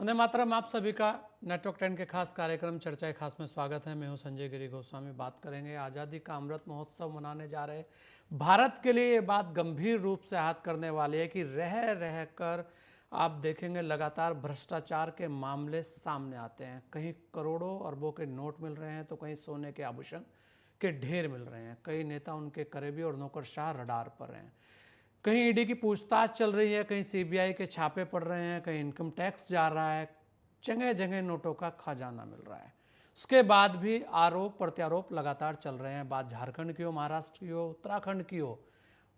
वंदे मातरम। आप सभी का नेटवर्क 10 के खास कार्यक्रम चर्चा खास में स्वागत है। मैं हूं संजय गिरी गोस्वामी। बात करेंगे आज़ादी का अमृत महोत्सव मनाने जा रहे भारत के लिए। ये बात गंभीर रूप से आहत करने वाली है कि रह रह कर आप देखेंगे लगातार भ्रष्टाचार के मामले सामने आते हैं। कहीं करोड़ों अरबों के नोट मिल रहे हैं तो कहीं सोने के आभूषण के ढेर मिल रहे हैं। कई नेता उनके करीबी और नौकरशाह रडार पर हैं। कहीं ईडी की पूछताछ चल रही है, कहीं सीबीआई के छापे पड़ रहे हैं, कहीं इनकम टैक्स जा रहा है। जगह जगह नोटों का खजाना मिल रहा है। उसके बाद भी आरोप प्रत्यारोप लगातार चल रहे हैं। बात झारखंड की हो, महाराष्ट्र की हो, उत्तराखंड की हो,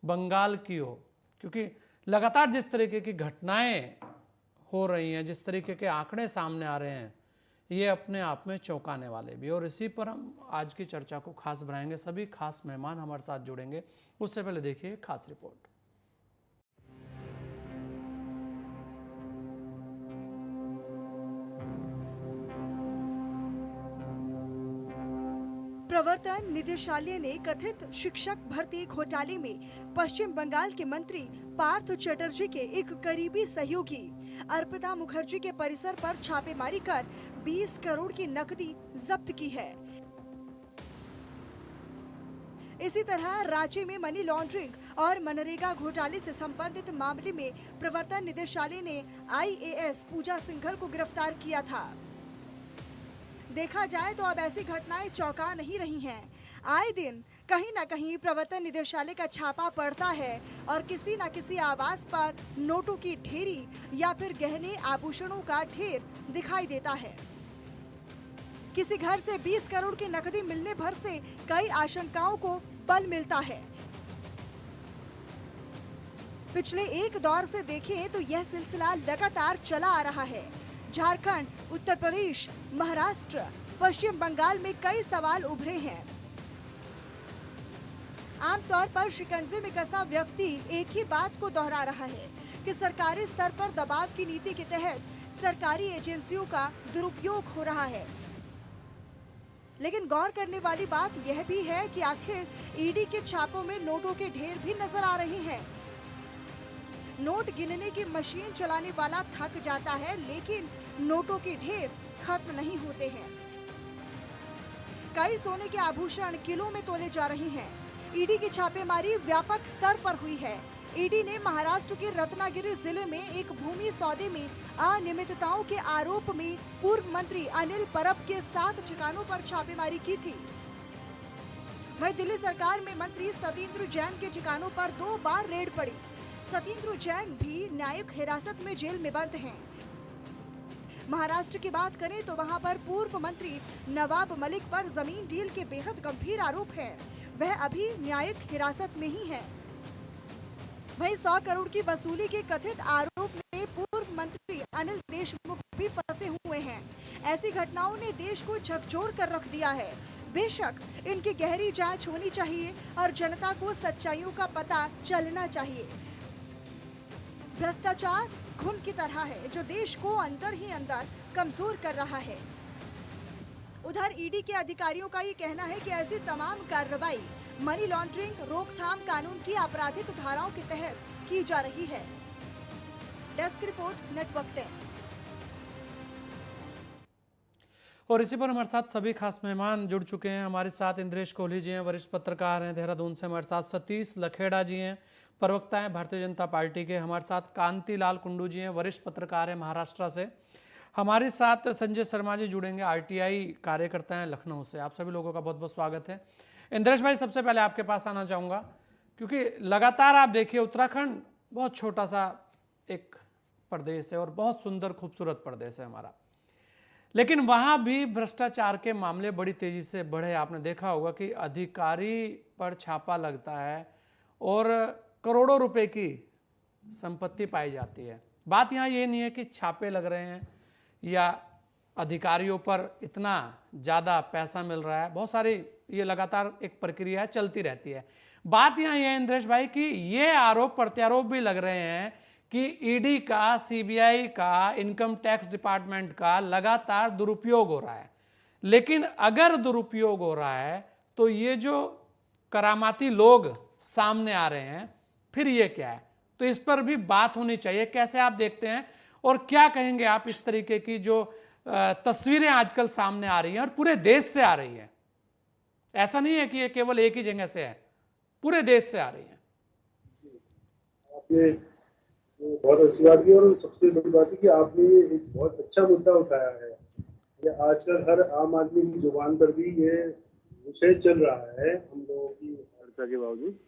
बंगाल की हो, क्योंकि लगातार जिस तरीके की घटनाएं हो रही हैं, जिस तरीके के आंकड़े सामने आ रहे हैं, ये अपने आप में चौंकाने वाले भी। और इसी पर हम आज की चर्चा को खास बनाएंगे। सभी खास मेहमान हमारे साथ जुड़ेंगे। उससे पहले देखिए खास रिपोर्ट। प्रवर्तन निदेशालय ने कथित शिक्षक भर्ती घोटाले में पश्चिम बंगाल के मंत्री पार्थ चटर्जी के एक करीबी सहयोगी अर्पिता मुखर्जी के परिसर पर छापेमारी कर 20 करोड़ की नकदी जब्त की है। इसी तरह रांची में मनी लॉन्ड्रिंग और मनरेगा घोटाले से संबंधित मामले में प्रवर्तन निदेशालय ने IAS पूजा सिंघल को गिरफ्तार किया था। देखा जाए तो अब ऐसी घटनाएं चौंका नहीं रही हैं। आए दिन कहीं न कहीं प्रवर्तन निदेशालय का छापा पड़ता है और किसी न किसी आवास पर नोटों की ढेरी या फिर गहने आभूषणों का ढेर दिखाई देता है। किसी घर से 20 करोड़ की नकदी मिलने भर से कई आशंकाओं को बल मिलता है। पिछले एक दौर से देखें तो यह सिलसिला लगातार चला आ रहा है। झारखंड, उत्तर प्रदेश, महाराष्ट्र, पश्चिम बंगाल में कई सवाल उभरे हैं। आमतौर पर शिकंजे में कसा व्यक्ति एक ही बात को दोहरा रहा है कि सरकारी स्तर पर दबाव की नीति के तहत सरकारी एजेंसियों का दुरुपयोग हो रहा है। लेकिन गौर करने वाली बात यह भी है कि आखिर ईडी के छापों में नोटों के ढेर भी नजर आ रहे हैं। नोट गिनने की मशीन चलाने वाला थक जाता है, लेकिन नोटों के ढेर खत्म नहीं होते हैं। कई सोने के आभूषण किलो में तोले जा रहे हैं। ईडी की छापेमारी व्यापक स्तर पर हुई है। ईडी ने महाराष्ट्र के रत्नागिरी जिले में एक भूमि सौदे में अनियमितताओं के आरोप में पूर्व मंत्री अनिल परब के 7 ठिकानों पर छापेमारी की थी। वहीं दिल्ली सरकार में मंत्री सत्येंद्र जैन के ठिकानों पर 2 बार रेड पड़ी। सत्येंद्र जैन भी न्यायिक हिरासत में जेल में बंद हैं। महाराष्ट्र की बात करें तो वहां पर पूर्व मंत्री नवाब मलिक पर जमीन डील के बेहद गंभीर आरोप हैं। वह अभी न्यायिक हिरासत में ही है। वहीं 100 करोड़ की वसूली के कथित आरोप में पूर्व मंत्री अनिल देशमुख भी फंसे हुए हैं। ऐसी घटनाओं ने देश को झकझोर कर रख दिया है। बेशक इनकी गहरी जांच होनी चाहिए और जनता को सच्चाइयों का पता चलना चाहिए। भ्रष्टाचार खून की तरह है जो देश को अंदर ही अंदर कमजोर कर रहा है। उधर ईडी के अधिकारियों का ये कहना है कि ऐसी तमाम कार्रवाई मनी लॉन्ड्रिंग रोकथाम कानून की आपराधिक धाराओं के तहत की जा रही है। Desk report, network 10। और इसी पर हमारे साथ सभी खास मेहमान जुड़ चुके हैं। हमारे साथ इंद्रेश कोहली जी हैं, वरिष्ठ पत्रकार हैं देहरादून से। हमारे साथ सतीश लखेड़ा जी हैं, प्रवक्ता हैं भारतीय जनता पार्टी के। हमारे साथ कांतिलाल कुंडू जी हैं, वरिष्ठ पत्रकार हैं महाराष्ट्र से। हमारे साथ संजय शर्मा जी जुड़ेंगे, RTI कार्यकर्ता हैं लखनऊ से। आप सभी लोगों का बहुत बहुत स्वागत है। इंद्रेश भाई, सबसे पहले आपके पास आना चाहूँगा, क्योंकि लगातार आप देखिए उत्तराखंड बहुत छोटा सा एक प्रदेश है और बहुत सुंदर खूबसूरत प्रदेश है हमारा, लेकिन वहाँ भी भ्रष्टाचार के मामले बड़ी तेजी से बढ़े। आपने देखा होगा कि अधिकारी पर छापा लगता है और करोड़ों रुपए की संपत्ति पाई जाती है। बात यहाँ ये नहीं है कि छापे लग रहे हैं या अधिकारियों पर इतना ज़्यादा पैसा मिल रहा है। बहुत सारी ये लगातार एक प्रक्रिया चलती रहती है। बात यहाँ ये है इंद्रेश भाई कि ये आरोप प्रत्यारोप भी लग रहे हैं कि ईडी का, सीबीआई का, इनकम टैक्स डिपार्टमेंट का लगातार दुरुपयोग हो रहा है। लेकिन अगर दुरुपयोग हो रहा है तो ये जो करामाती लोग सामने आ रहे हैं, फिर ये क्या है? तो इस पर भी बात होनी चाहिए। कैसे आप देखते हैं? और क्या कहेंगे आप इस तरीके की जो तस्वीरें आजकल सामने आ रही हैं और पूरे देश से आ रही है? ऐसा नहीं है कि ये केवल एक ही जगह से है, पूरे देश से आ रही है। आपने बहुत अच्छी बात की और सबसे बड़ी बात है कि आपने ये एक बहुत अच्छा मुद्दा उठाया है। ये आजकल हर आम आदमी की जुबान पर भी ये विषय चल रहा है हम लोगों की चर्चा के बावजूद।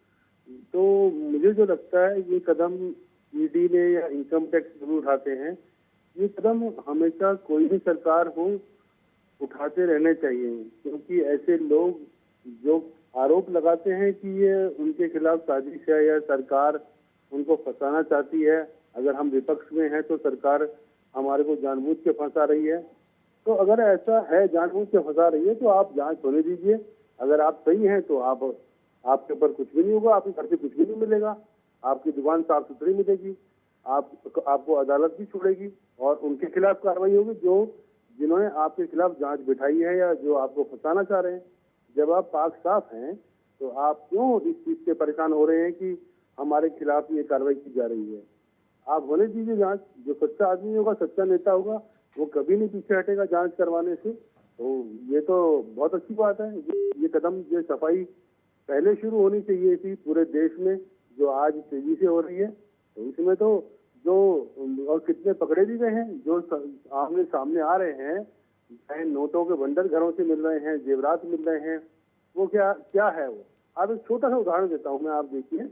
तो मुझे जो लगता है ये कदम ईडी ने या इनकम टैक्स जरूर उठाते हैं, ये कदम हमेशा कोई भी सरकार हो उठाते रहने चाहिए, क्योंकि ऐसे लोग जो आरोप लगाते हैं कि ये उनके खिलाफ साजिश है या सरकार उनको फंसाना चाहती है, अगर हम विपक्ष में हैं तो सरकार हमारे को जानबूझ के फंसा रही है, तो अगर ऐसा है जानबूझ के फंसा रही है तो आप जांच होने दीजिए। अगर आप सही हैं तो आपके ऊपर कुछ भी नहीं होगा, आपके घर से कुछ भी नहीं मिलेगा, आपकी दुकान साफ सुथरी मिलेगी, आपको अदालत भी छोड़ेगी और उनके खिलाफ कार्रवाई होगी जिन्होंने आपके खिलाफ जांच बिठाई है या जो आपको फंसाना चाह रहे हैं। जब आप पाक साफ हैं तो आप क्यों इस चीज से परेशान हो रहे हैं कि हमारे खिलाफ ये कार्रवाई की जा रही है? आप होने दीजिए जांच। जो सच्चा आदमी होगा, सच्चा नेता होगा, वो कभी नहीं पीछे हटेगा जांच करवाने से। तो ये तो बहुत अच्छी बात है। ये कदम, ये सफाई पहले शुरू होनी चाहिए थी पूरे देश में, जो आज तेजी से हो रही है। तो इसमें तो जो और कितने पकड़े भी गए हैं, जो आमने सामने आ रहे हैं, चाहे नोटों के बंडल घरों से मिल रहे हैं, जेवरात मिल रहे हैं, वो क्या है वो। आप एक छोटा सा उदाहरण देता हूँ मैं, आप देखिए,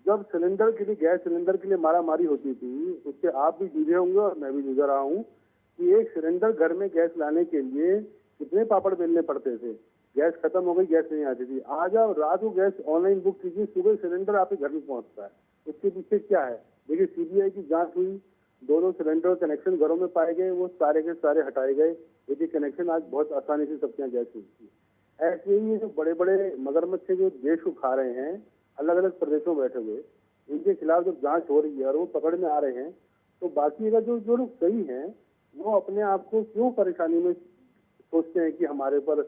जब सिलेंडर के लिए, गैस सिलेंडर के लिए मारामारी होती थी, उससे आप भी जूझे होंगे और मैं भी जूझ रहा हूँ कि एक सिलेंडर घर में गैस लाने के लिए कितने पापड़ बेलने पड़ते थे। गैस खत्म हो गई, गैस नहीं आती थी। आज आप रात को गैस ऑनलाइन बुक कीजिए, सुबह सिलेंडर आपके घर में पहुंचता है। उसके पीछे क्या है? देखिए, सीबीआई की जांच हुई, दोनों सिलेंडर कनेक्शन घरों में पाए गए, वो सारे के सारे हटाए गए। देखिए, कनेक्शन आज बहुत आसानी से सबके यहाँ गैस मिलती है। ऐसे ही ये जो बड़े बड़े मगरमच्छ जो देश को खा रहे हैं, अलग अलग प्रदेशों में बैठे हुए, इनके खिलाफ जब जांच हो रही है और वो पकड़ में आ रहे हैं, तो बाकी अगर जो लोग सही हैं, वो अपने आप को क्यों परेशानी में सोचते हैं कि हमारे पर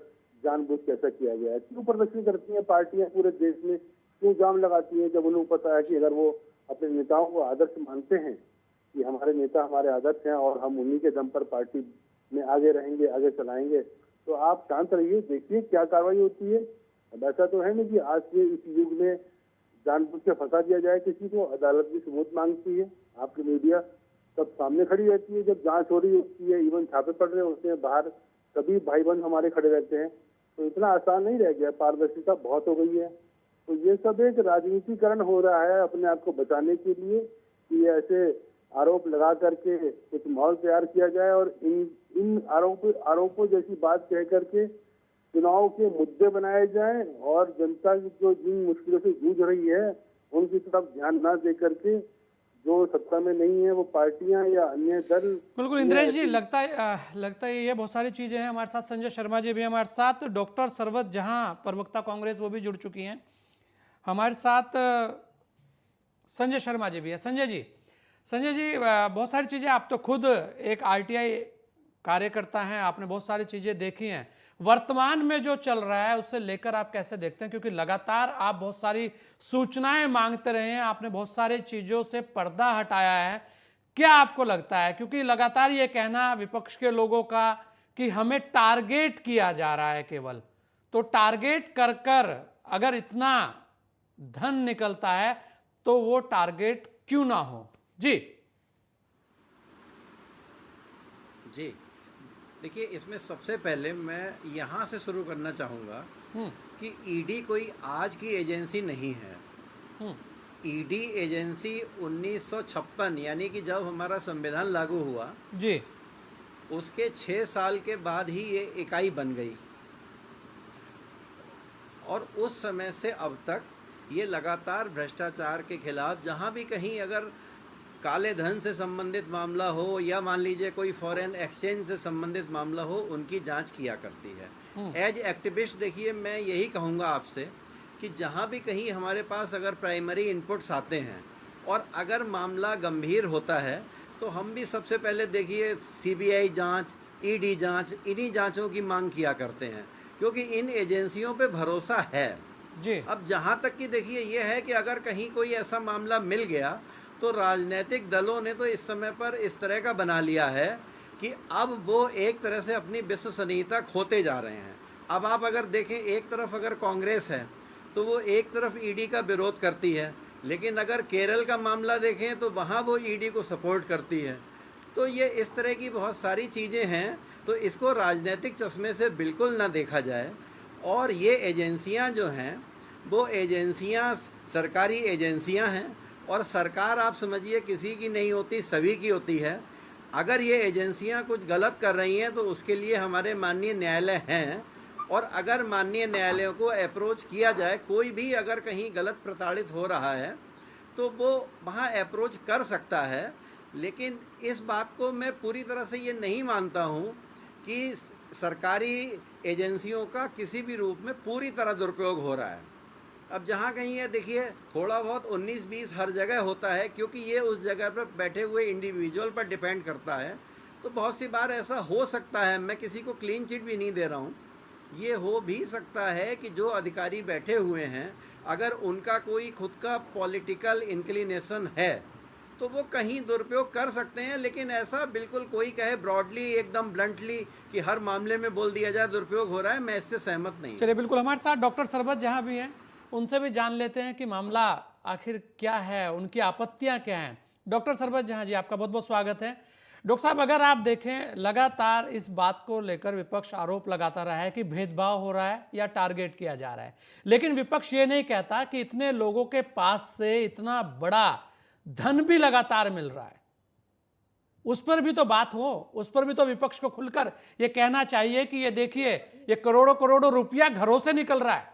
जानबूझ के ऐसा किया गया है? क्यों प्रदर्शन करती हैं पार्टियां पूरे देश में, क्यों जाम लगाती हैं, जब उन्हें पता है कि अगर वो अपने नेताओं को आदर्श मानते हैं कि हमारे नेता हमारे आदर्श हैं और हम उन्हीं के दम पर पार्टी में आगे रहेंगे, आगे चलाएंगे। तो आप शांत रहिए, देखिए क्या कार्रवाई होती है। अब ऐसा तो है नहीं कि आज के इस युग में जानबूझ के फंसा दिया जाए किसी को। अदालत भी सबूत मांगती है, आपकी मीडिया सब सामने खड़ी रहती है, जब जांच हो रही होती है, इवन छापे पड़ रहे होते हैं बाहर, सभी भाई बहन हमारे खड़े रहते हैं। तो इतना आसान नहीं रह गया, पारदर्शिता बहुत हो गई है। तो ये सब एक राजनीतिकरण हो रहा है अपने आप को बचाने के लिए, कि ऐसे आरोप लगा करके कुछ माहौल तैयार किया जाए और इन आरोपों जैसी बात कह करके चुनाव के मुद्दे बनाए जाएं और जनता जो जिन मुश्किलों से जूझ रही है उनकी तरफ ध्यान न दे करके जो सत्ता में नहीं है वो पार्टियां या अन्य दल। बिल्कुल इंद्रेश जी, लगता है ये बहुत सारी चीजें हैं। हमारे साथ संजय शर्मा जी भी हमारे साथ, डॉक्टर सरवत जहां प्रवक्ता कांग्रेस वो भी जुड़ चुकी हैं हमारे साथ, संजय शर्मा जी भी है। संजय जी, बहुत सारी चीजें, आप तो खुद एक आरटीआई कार्यकर्ता हैं, आपने बहुत सारी चीजें देखी हैं। वर्तमान में जो चल रहा है उससे लेकर आप कैसे देखते हैं? क्योंकि लगातार आप बहुत सारी सूचनाएं मांगते रहे हैं, आपने बहुत सारी चीजों से पर्दा हटाया है। क्या आपको लगता है, क्योंकि लगातार ये कहना विपक्ष के लोगों का कि हमें टारगेट किया जा रहा है केवल, तो टारगेट कर अगर इतना धन निकलता है तो वो टारगेट क्यों ना हो? जी देखिए, इसमें सबसे पहले मैं यहाँ से शुरू करना चाहूँगा कि ईडी कोई आज की एजेंसी नहीं है। ईडी एजेंसी 1956 यानी कि जब हमारा संविधान लागू हुआ जी, उसके 6 साल के बाद ही ये इकाई बन गई और उस समय से अब तक ये लगातार भ्रष्टाचार के खिलाफ, जहाँ भी कहीं अगर काले धन से संबंधित मामला हो या मान लीजिए कोई फॉरेन एक्सचेंज से संबंधित मामला हो, उनकी जांच किया करती है। एज एक्टिविस्ट देखिए, मैं यही कहूँगा आपसे कि जहाँ भी कहीं हमारे पास अगर प्राइमरी इनपुट्स आते हैं और अगर मामला गंभीर होता है तो हम भी सबसे पहले देखिए सीबीआई जांच, ईडी जांच, इन्हीं जांचों की मांग किया करते हैं, क्योंकि इन एजेंसियों पे भरोसा है जी। अब जहाँ तक कि देखिए ये है कि अगर कहीं कोई ऐसा मामला मिल गया तो राजनीतिक दलों ने तो इस समय पर इस तरह का बना लिया है कि अब वो एक तरह से अपनी विश्वसनीयता खोते जा रहे हैं। अब आप अगर देखें, एक तरफ अगर कांग्रेस है तो वो एक तरफ ईडी का विरोध करती है, लेकिन अगर केरल का मामला देखें तो वहाँ वो ईडी को सपोर्ट करती है। तो ये इस तरह की बहुत सारी चीज़ें हैं, तो इसको राजनीतिक चश्मे से बिल्कुल ना देखा जाए। और ये एजेंसियां जो हैं वो एजेंसियां सरकारी एजेंसियां हैं, और सरकार आप समझिए किसी की नहीं होती, सभी की होती है। अगर ये एजेंसियां कुछ गलत कर रही हैं तो उसके लिए हमारे माननीय न्यायालय हैं, और अगर माननीय न्यायालयों को अप्रोच किया जाए, कोई भी अगर कहीं गलत प्रताड़ित हो रहा है तो वो वहाँ अप्रोच कर सकता है। लेकिन इस बात को मैं पूरी तरह से ये नहीं मानता हूँ कि सरकारी एजेंसियों का किसी भी रूप में पूरी तरह दुरुपयोग हो रहा है। अब जहाँ कहीं ये देखिए थोड़ा बहुत 19-20 हर जगह होता है, क्योंकि ये उस जगह पर बैठे हुए इंडिविजुअल पर डिपेंड करता है। तो बहुत सी बार ऐसा हो सकता है, मैं किसी को क्लीन चिट भी नहीं दे रहा हूँ, ये हो भी सकता है कि जो अधिकारी बैठे हुए हैं अगर उनका कोई खुद का पॉलिटिकल इंक्लिनेशन है तो वो कहीं दुरुपयोग कर सकते हैं। लेकिन ऐसा बिल्कुल कोई कहे ब्रॉडली एकदम ब्लंटली कि हर मामले में बोल दिया जाए दुरुपयोग हो रहा है, मैं इससे सहमत नहीं। चलिए, बिल्कुल हमारे साथ डॉक्टर सरबत जहां भी हैं उनसे भी जान लेते हैं कि मामला आखिर क्या है, उनकी आपत्तियां क्या हैं। डॉक्टर सरबत जहां जी, आपका बहुत बहुत स्वागत है। डॉक्टर साहब, अगर आप देखें, लगातार इस बात को लेकर विपक्ष आरोप लगाता रहा है कि भेदभाव हो रहा है या टारगेट किया जा रहा है, लेकिन विपक्ष ये नहीं कहता कि इतने लोगों के पास से इतना बड़ा धन भी लगातार मिल रहा है। उस पर भी तो बात हो, उस पर भी तो विपक्ष को खुलकर ये कहना चाहिए कि ये देखिए, ये करोड़ों करोड़ों रुपया घरों से निकल रहा है।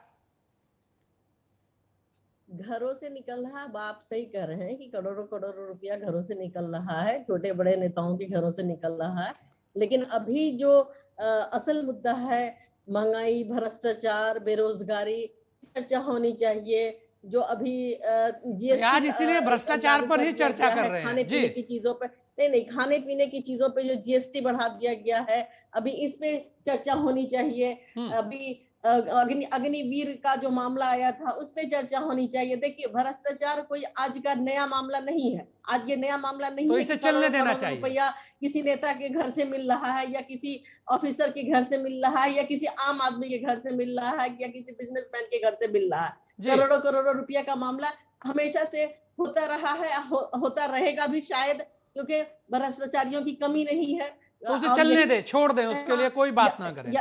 घरों से निकल रहा है, आप सही कह रहे हैं कि करोड़ों करोड़ों रुपया घरों से निकल रहा है, छोटे बड़े नेताओं के घरों से निकल रहा है। लेकिन अभी जो असल मुद्दा है, महंगाई, भ्रष्टाचार, बेरोजगारी, चर्चा होनी चाहिए। जो अभी जीएसटी, आज इसीलिए भ्रष्टाचार पर ही चर्चा कर रहे हैं। खाने पीने की चीजों पर नहीं, खाने पीने की चीजों पे जो जीएसटी बढ़ा दिया गया है, अभी इस पे चर्चा होनी चाहिए। अभी अग्निवीर का जो मामला आया था उस पे चर्चा होनी चाहिए। देखिए, भ्रष्टाचार कोई आज का नया मामला नहीं है, आज ये नया मामला नहीं तो है। इसे चलने देना चाहिए। रुपया किसी नेता के घर से मिल रहा है, या किसी ऑफिसर के घर से मिल रहा है, या किसी आम आदमी के घर से मिल रहा है, या किसी बिजनेसमैन के घर से मिल रहा है। करोड़ों करोड़ों रुपया का मामला हमेशा से होता रहा है, होता रहेगा भी शायद, क्योंकि भ्रष्टाचारियों की कमी नहीं है। तो उसे चलने दे, छोड़ दें, उसके लिए कोई बात ना करें।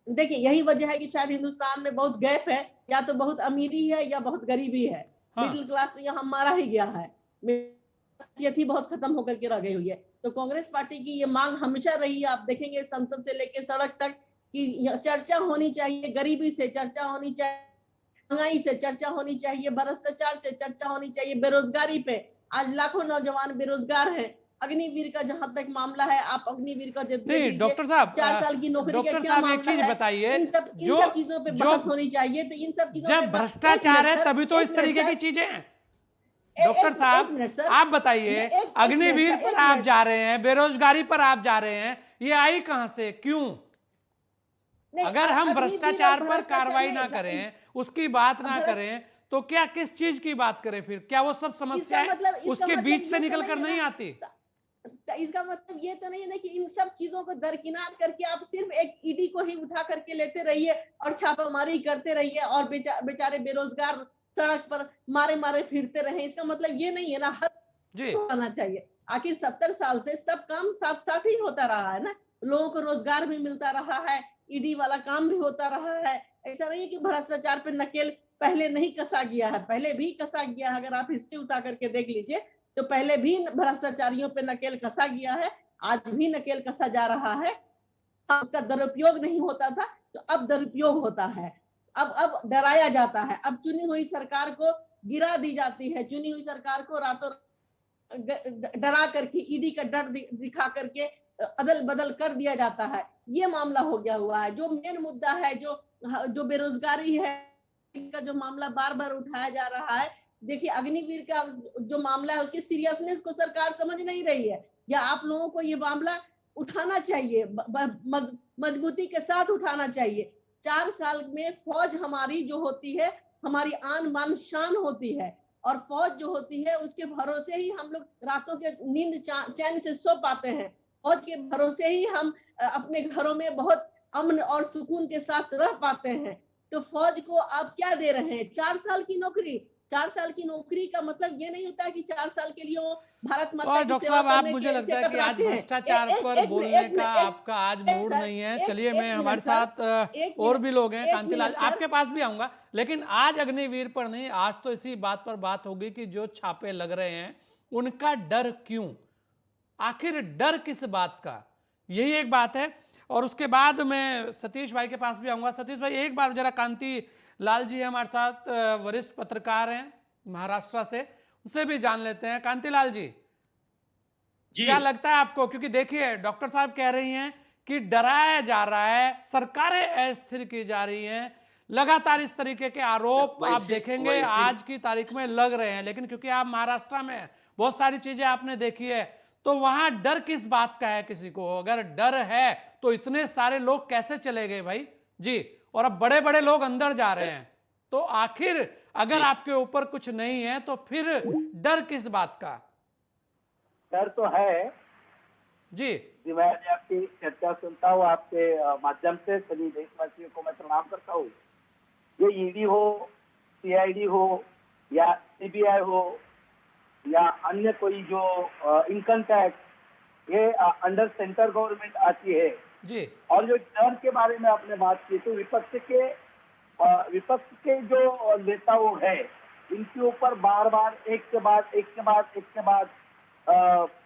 देखिए, यही वजह है कि शायद हिंदुस्तान में बहुत गैप है, या तो बहुत अमीरी है या बहुत गरीबी है। मिडिल क्लास तो यहाँ मारा ही गया है, ही बहुत खत्म होकर के रह गई हुई है। तो कांग्रेस पार्टी की ये मांग हमेशा रही है, आप देखेंगे संसद से लेकर सड़क तक, कि चर्चा होनी चाहिए, गरीबी से चर्चा होनी चाहिए, महंगाई से चर्चा होनी चाहिए, भ्रष्टाचार से चर्चा होनी चाहिए, बेरोजगारी पे। आज लाखों नौजवान बेरोजगार हैं। अग्निवीर का जहां तक मामला है, आप अग्निवीर का नहीं, डॉक्टर साहब, 4 साल की नौकरी का क्या मामला है, एक चीज बताइए, इन सब चीजों पे बहस होनी चाहिए। तो इन सब चीजों जब भ्रष्टाचार है तभी तो इस तरीके की चीजें हैं। डॉक्टर साहब, आप बताइए, अग्निवीर पर आप जा रहे हैं, बेरोजगारी पर आप जा रहे हैं, ये आई कहां से, क्यों? अगर हम भ्रष्टाचार पर कार्रवाई ना करें, उसकी बात ना करें, तो क्या किस चीज की बात करें फिर? क्या वो सब समस्याएं उसके बीच से निकल कर नहीं आती? इसका मतलब ये तो नहीं है ना कि इन सब चीजों को दरकिनार करके आप सिर्फ एक ईडी को ही उठा करके लेते रहिए और छापामारी करते रहिए, और बेचारे बेरोजगार सड़क पर मारे मारे फिरते रहे। इसका मतलब ये नहीं है ना, हद होना चाहिए। आखिर 70 साल से सब काम साथ साथ ही होता रहा है ना, लोगों को रोजगार भी मिलता रहा है, ईडी वाला काम भी होता रहा है। ऐसा नहीं है कि भ्रष्टाचार पे नकेल पहले नहीं कसा गया है, पहले भी कसा गया है। अगर आप हिस्ट्री उठा करके देख लीजिए तो पहले भी भ्रष्टाचारियों पे नकेल कसा गया है, आज भी नकेल कसा जा रहा है। उसका दुरुपयोग नहीं होता था, तो अब दुरुपयोग होता है। अब डराया जाता है, अब चुनी हुई सरकार को गिरा दी जाती है, चुनी हुई सरकार को रातों डरा करके, ईडी का डर दिखा करके अदल बदल कर दिया जाता है। ये मामला हो गया हुआ है। जो मेन मुद्दा है, जो बेरोजगारी है, का जो मामला बार बार उठाया जा रहा है, देखिए अग्निवीर का जो मामला है, उसकी सीरियसनेस को सरकार समझ नहीं रही है, या आप लोगों को ये मामला उठाना चाहिए, मजबूती के साथ उठाना चाहिए। 4 साल में फौज हमारी जो होती है, हमारी आन बान शान होती है। और फौज जो होती है उसके भरोसे ही हम लोग रातों के नींद चैन से सो पाते हैं। फौज के भरोसे ही हम अपने घरों में बहुत अमन और सुकून के साथ रह पाते हैं। तो फौज को आप क्या दे रहे हैं? 4 साल की नौकरी। 4 साल की नौकरी का मतलब ये नहीं होता है कि 4 साल के लिए वो भारत माता और की डॉक्टर सेवा साहब, आप करने मुझे के लगता है से कि आज कतराते हैं। भ्रष्टाचार पर बोलने का आपका आज मूड नहीं है। चलिए, मैं हमारे साथ और भी लोग हैं। कांतिलाल, आपके पास भी आऊंगा, लेकिन आज अग्निवीर पर नहीं, आज तो इसी बात पर बात होगी कि जो छापे लग रहे हैं उनका डर क्यों, आखिर डर किस बात का, यही एक बात है। और उसके बाद मैं सतीश भाई के पास भी आऊंगा। सतीश भाई, एक बार जरा कांति लाल जी हमारे साथ वरिष्ठ पत्रकार हैं महाराष्ट्र से, उनसे भी जान लेते हैं। कांतिलाल जी, क्या लगता है आपको? क्योंकि देखिए, डॉक्टर साहब कह रही हैं कि डराया जा रहा है, सरकारें अस्थिर की जा रही हैं, लगातार इस तरीके के आरोप आप देखेंगे आज की तारीख में लग रहे हैं। लेकिन क्योंकि आप महाराष्ट्र में बहुत सारी चीजें आपने देखी है, तो वहां डर किस बात का है किसी को? अगर डर है तो इतने सारे लोग कैसे चले गए भाई जी? और अब बड़े बड़े लोग अंदर जा रहे हैं, तो आखिर अगर आपके ऊपर कुछ नहीं है तो फिर डर किस बात का? डर तो है जी जी। मैं आपकी चर्चा सुनता हूँ, आपके माध्यम से सभी देशवासियों को मैं प्रणाम करता हूँ। ये ईडी हो, सीआईडी हो या सीबीआई हो या अन्य कोई जो इनकम टैक्स, ये अंडर सेंट्रल गवर्नमेंट आती है जी। और जो डर के बारे में आपने बात की, तो विपक्ष के जो नेताओं है, इनके ऊपर बार बार एक के बाद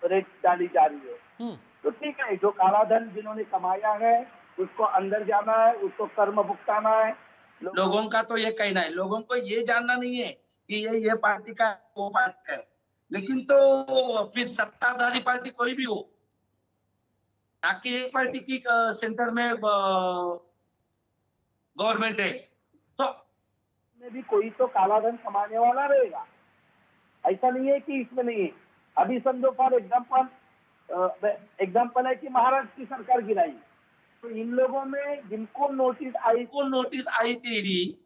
रेट डाली जा रही है। तो ठीक है, जो काला धन जिन्होंने कमाया है उसको अंदर जाना है, उसको कर्म भुगताना है। लोगों का तो ये कहना है, लोगों को ये जानना नहीं है कि ये पार्टी का वो पार्टी है। लेकिन तो फिर सत्ताधारी पार्टी कोई भी हो, ताकि एक पार्टी की सेंटर में गवर्नमेंट है, तो में भी कोई तो काला धन कमाने वाला रहेगा। ऐसा नहीं है कि इसमें नहीं है। अभी समझो फॉर एग्जाम्पल है कि महाराष्ट्र की सरकार गिराई, तो इन लोगों में जिनको नोटिस आई थी ईडी,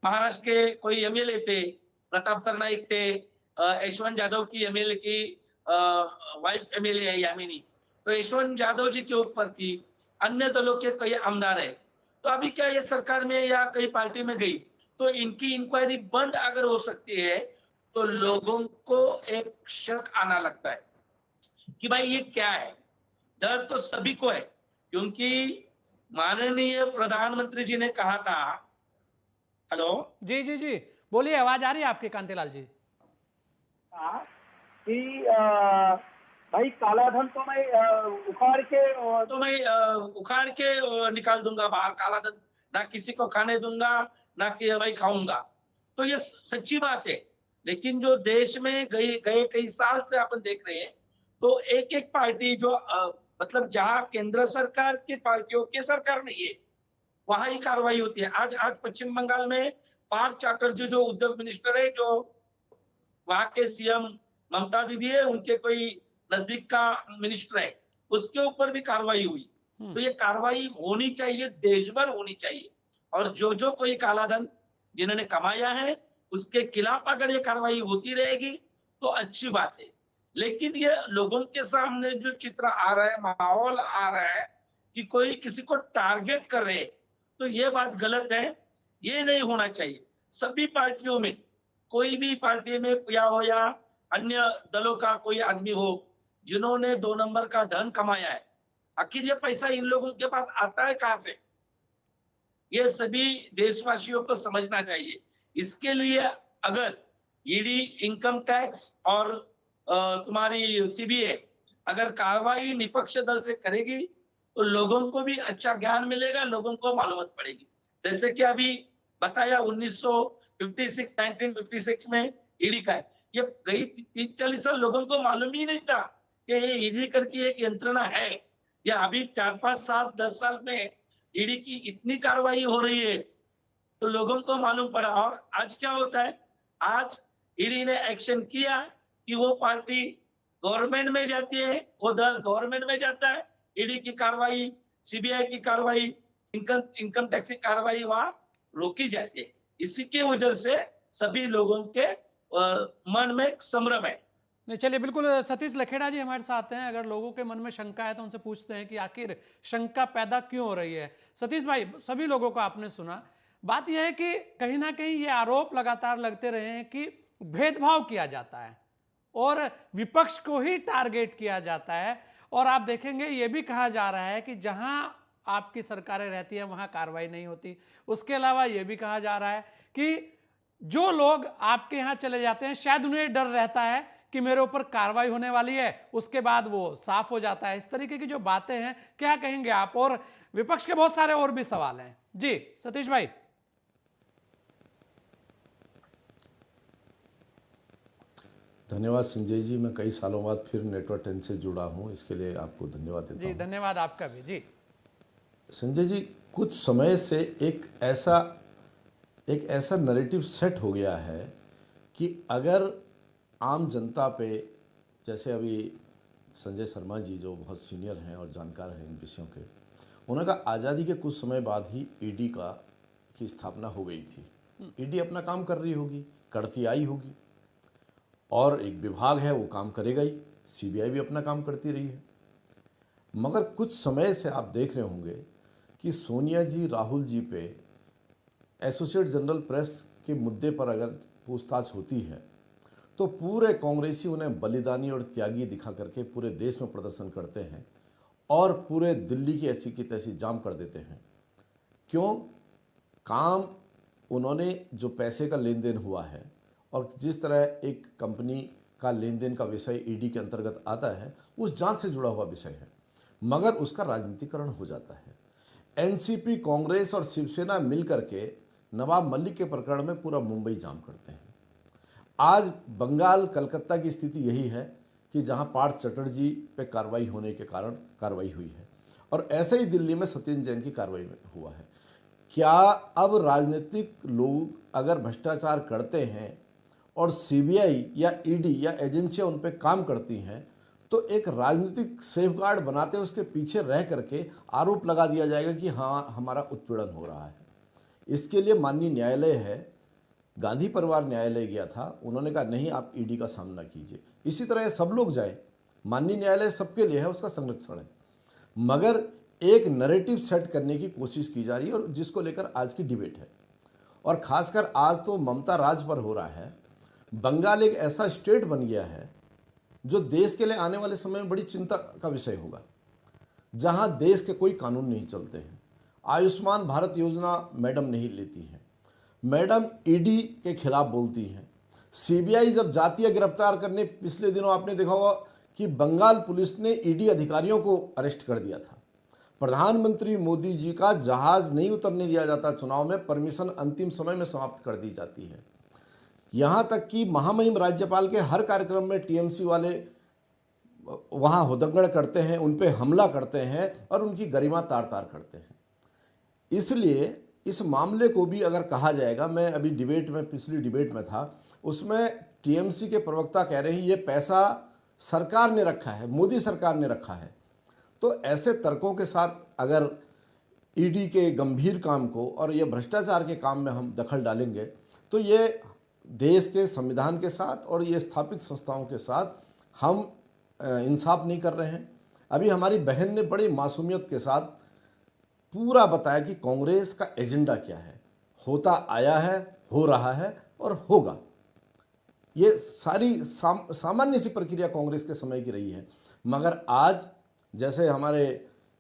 महाराष्ट्र के कोई एमएलए थे, प्रताप सरनाईक थे, यशवंत यादव की एमएलए की वाइफ एमएलए है यामिनी, तो यशवंत यादव जी के ऊपर थी, अन्य दलों के कई आमदार है। तो अभी क्या ये सरकार में या कई पार्टी में गई तो इनकी इंक्वायरी बंद अगर हो सकती है, तो लोगों को एक शक आना लगता है कि भाई ये क्या है। डर तो सभी को है, क्योंकि माननीय प्रधानमंत्री जी ने कहा था। हेलो जी जी जी, बोलिए, आवाज आ रही है आपकी कांतिलाल जी? कि भाई काला धन तो मैं उखाड़ के निकाल दूंगा बाहर। काला धन ना किसी को खाने दूंगा, ना कि भाई खाऊंगा। तो ये सच्ची बात है। लेकिन जो देश में गए कई साल से अपन देख रहे हैं, तो एक एक पार्टी जो मतलब जहां केंद्र सरकार की पार्टियों की सरकार नहीं है, वहां ही कार्रवाई होती है। आज पश्चिम बंगाल में पार्थ चैटर्जी जो उद्योग मिनिस्टर है, जो वहां के सीएम ममता दीदी है, उनके कोई नजदीक का मिनिस्टर है, उसके ऊपर भी कार्रवाई हुई। तो ये कार्रवाई होनी चाहिए, देश भर होनी चाहिए। और जो कोई काला धन जिन्होंने कमाया है उसके खिलाफ अगर ये कार्रवाई होती रहेगी तो अच्छी बात है। लेकिन ये लोगों के सामने जो चित्र आ रहा है, माहौल आ रहा है कि कोई किसी को टारगेट कर रहे, तो ये बात गलत है। ये नहीं होना चाहिए। सभी पार्टियों में, कोई भी पार्टी में या अन्य दलों का कोई आदमी हो जिन्होंने 2 नंबर का धन कमाया है, आखिर ये पैसा इन लोगों के पास आता है कहां से? ये सभी देशवासियों को समझना चाहिए। इसके लिए अगर ईडी, इनकम टैक्स और तुम्हारी सीबीआई अगर कार्रवाई निपक्ष दल से करेगी तो लोगों को भी अच्छा ज्ञान मिलेगा, लोगों को मालूमात पड़ेगी। जैसे कि अभी बताया 1956 में ईडी का है, ये कई 30-40 साल लोगों को मालूम ही नहीं था कि ये ईडी करके एक यंत्रणा है। या अभी 4-5 साल 10 साल में ईडी की इतनी कार्रवाई हो रही है तो लोगों को मालूम पड़ा। और आज क्या होता है, आज ईडी ने एक्शन किया कि वो पार्टी गवर्नमेंट में जाती है, वो दल गवर्नमेंट में जाता है, ईडी की कार्रवाई, सीबीआई की कार्रवाई, इनकम टैक्स की कार्रवाई वहां रोकी जाती है। इसी की वजह से सभी लोगों के मन में एक संभ्रम है। नहीं, चलिए, बिल्कुल सतीश लखेड़ा जी हमारे साथ हैं। अगर लोगों के मन में शंका है तो उनसे पूछते हैं कि आखिर शंका पैदा क्यों हो रही है। सतीश भाई, सभी लोगों को आपने सुना, बात यह है कि कहीं ना कहीं ये आरोप लगातार लगते रहे हैं कि भेदभाव किया जाता है और विपक्ष को ही टारगेट किया जाता है। और आप देखेंगे ये भी कहा जा रहा है कि जहां आपकी सरकारें रहती हैं वहां कार्रवाई नहीं होती। उसके अलावा यह भी कहा जा रहा है कि जो लोग आपके यहां चले जाते हैं शायद उन्हें डर रहता है कि मेरे ऊपर कार्रवाई होने वाली है, उसके बाद वो साफ हो जाता है। इस तरीके की जो बातें हैं, क्या कहेंगे आप? और विपक्ष के बहुत सारे और भी सवाल हैं। जी सतीश भाई। धन्यवाद संजय जी, मैं कई सालों बाद फिर नेटवर्क 10 से जुड़ा हूं, इसके लिए आपको धन्यवाद देता हूं। जी धन्यवाद आपका भी। जी संजय जी, कुछ समय से एक ऐसा नैरेटिव सेट हो गया है कि अगर आम जनता पे, जैसे अभी संजय शर्मा जी जो बहुत सीनियर हैं और जानकार हैं इन विषयों के, उन्होंने कहा आज़ादी के कुछ समय बाद ही ईडी की स्थापना हो गई थी। ईडी अपना काम कर रही होगी, करती आई होगी, और एक विभाग है वो काम करेगा ही। सीबीआई भी अपना काम करती रही है। मगर कुछ समय से आप देख रहे होंगे कि सोनिया जी, राहुल जी पे एसोसिएट जनरल प्रेस के मुद्दे पर अगर पूछताछ होती है तो पूरे कांग्रेसी उन्हें बलिदानी और त्यागी दिखा करके पूरे देश में प्रदर्शन करते हैं और पूरे दिल्ली की ऐसी की तैसी जाम कर देते हैं। क्यों? काम उन्होंने जो पैसे का लेन देन हुआ है और जिस तरह एक कंपनी का लेन देन का विषय ईडी के अंतर्गत आता है, उस जांच से जुड़ा हुआ विषय है, मगर उसका राजनीतिकरण हो जाता है। एनसीपी, कांग्रेस और शिवसेना मिलकर के नवाब मलिक के प्रकरण में पूरा मुंबई जाम करते हैं। आज बंगाल, कलकत्ता की स्थिति यही है कि जहां पार्थ चटर्जी पे कार्रवाई होने के कारण कार्रवाई हुई है, और ऐसे ही दिल्ली में सत्येंद्र जैन की कार्रवाई हुआ है। क्या अब राजनीतिक लोग अगर भ्रष्टाचार करते हैं और सीबीआई या ईडी या एजेंसियां उन पर काम करती हैं तो एक राजनीतिक सेफगार्ड बनाते उसके पीछे रह करके आरोप लगा दिया जाएगा कि हाँ, हमारा उत्पीड़न हो रहा है? इसके लिए माननीय न्यायालय है, गांधी परिवार न्यायालय गया था, उन्होंने कहा नहीं, आप ईडी का सामना कीजिए। इसी तरह सब लोग जाए, माननीय न्यायालय सबके लिए है, उसका संरक्षण है। मगर एक नैरेटिव सेट करने की कोशिश की जा रही है, और जिसको लेकर आज की डिबेट है, और खासकर आज तो ममता राज पर हो रहा है। बंगाल एक ऐसा स्टेट बन गया है जो देश के लिए आने वाले समय में बड़ी चिंता का विषय होगा, जहां देश के कोई कानून नहीं चलते हैं। आयुष्मान भारत योजना मैडम नहीं लेती है, मैडम ईडी के खिलाफ बोलती हैं। सीबीआई जब जाती है गिरफ्तार करने, पिछले दिनों आपने देखा होगा कि बंगाल पुलिस ने ईडी अधिकारियों को अरेस्ट कर दिया था। प्रधानमंत्री मोदी जी का जहाज नहीं उतरने दिया जाता चुनाव में, परमिशन अंतिम समय में समाप्त कर दी जाती है। यहाँ तक कि महामहिम राज्यपाल के हर कार्यक्रम में टीएमसी वाले वहाँ हुदंगड़ करते हैं, उन पे हमला करते हैं और उनकी गरिमा तार तार करते हैं। इसलिए इस मामले को भी अगर कहा जाएगा, मैं अभी डिबेट में, पिछली डिबेट में था, उसमें टीएमसी के प्रवक्ता कह रहे हैं ये पैसा सरकार ने रखा है, मोदी सरकार ने रखा है। तो ऐसे तर्कों के साथ अगर ईडी के गंभीर काम को और ये भ्रष्टाचार के काम में हम दखल डालेंगे तो ये देश के संविधान के साथ और ये स्थापित संस्थाओं के साथ हम इंसाफ नहीं कर रहे हैं। अभी हमारी बहन ने बड़ी मासूमियत के साथ पूरा बताया कि कांग्रेस का एजेंडा क्या है, होता आया है, हो रहा है और होगा। ये सारी सामान्य सी प्रक्रिया कांग्रेस के समय की रही है। मगर आज जैसे हमारे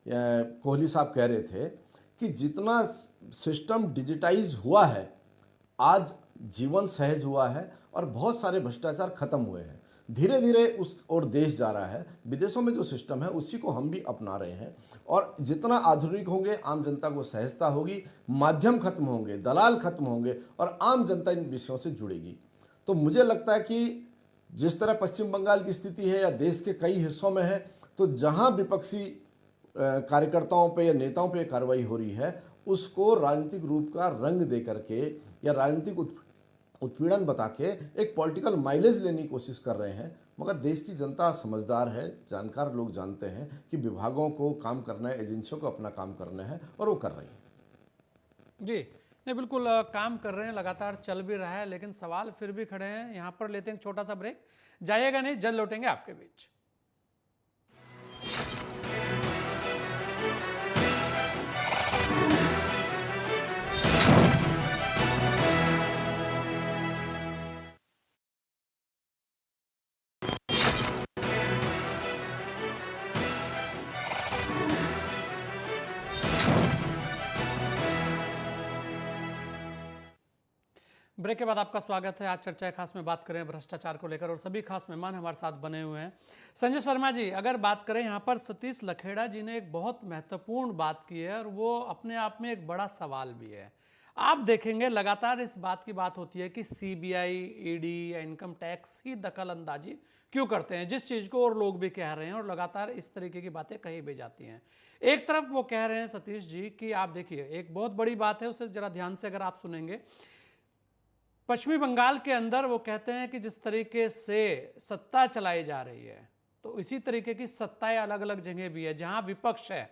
कोहली साहब कह रहे थे कि जितना सिस्टम डिजिटाइज हुआ है, आज जीवन सहज हुआ है और बहुत सारे भ्रष्टाचार खत्म हुए हैं। धीरे धीरे उस और देश जा रहा है। विदेशों में जो सिस्टम है उसी को हम भी अपना रहे हैं, और जितना आधुनिक होंगे आम जनता को सहजता होगी, माध्यम खत्म होंगे, दलाल खत्म होंगे और आम जनता इन विषयों से जुड़ेगी। तो मुझे लगता है कि जिस तरह पश्चिम बंगाल की स्थिति है या देश के कई हिस्सों में है, तो जहां विपक्षी कार्यकर्ताओं पे या नेताओं पे कार्रवाई हो रही है उसको राजनीतिक रूप का रंग दे करके या राजनीतिक उत्पीड़न बता के एक पॉलिटिकल माइलेज लेने की कोशिश कर रहे हैं। मगर देश की जनता समझदार है, जानकार लोग जानते हैं कि विभागों को काम करना है, एजेंसियों को अपना काम करना है, और वो कर रही है। जी नहीं, बिल्कुल काम कर रहे हैं, लगातार चल भी रहा है, लेकिन सवाल फिर भी खड़े हैं। यहाँ पर लेते हैं एक छोटा सा ब्रेक, जाइएगा नहीं, जल्द लौटेंगे आपके बीच। ब्रेक के बाद आपका स्वागत है। आज चर्चा खास में बात करें भ्रष्टाचार को लेकर और सभी खास मेहमान हमारे साथ बने हुए हैं। संजय शर्मा जी, अगर बात करें यहाँ पर सतीश लखेड़ा जी ने एक बहुत महत्वपूर्ण बात की है और वो अपने आप में एक बड़ा सवाल भी है। आप देखेंगे लगातार इस बात की बात होती है कि सीबीआई, ईडी या इनकम टैक्स ही दखल अंदाजी क्यों करते हैं, जिस चीज़ को और लोग भी कह रहे हैं और लगातार इस तरीके की बातें कही भी जाती हैं। एक तरफ वो कह रहे हैं सतीश जी कि आप देखिए, एक बहुत बड़ी बात है, उसे जरा ध्यान से अगर आप सुनेंगे, पश्चिमी बंगाल के अंदर वो कहते हैं कि जिस तरीके से सत्ता चलाई जा रही है, तो इसी तरीके की सत्ताएं अलग अलग जगह भी है जहां विपक्ष है,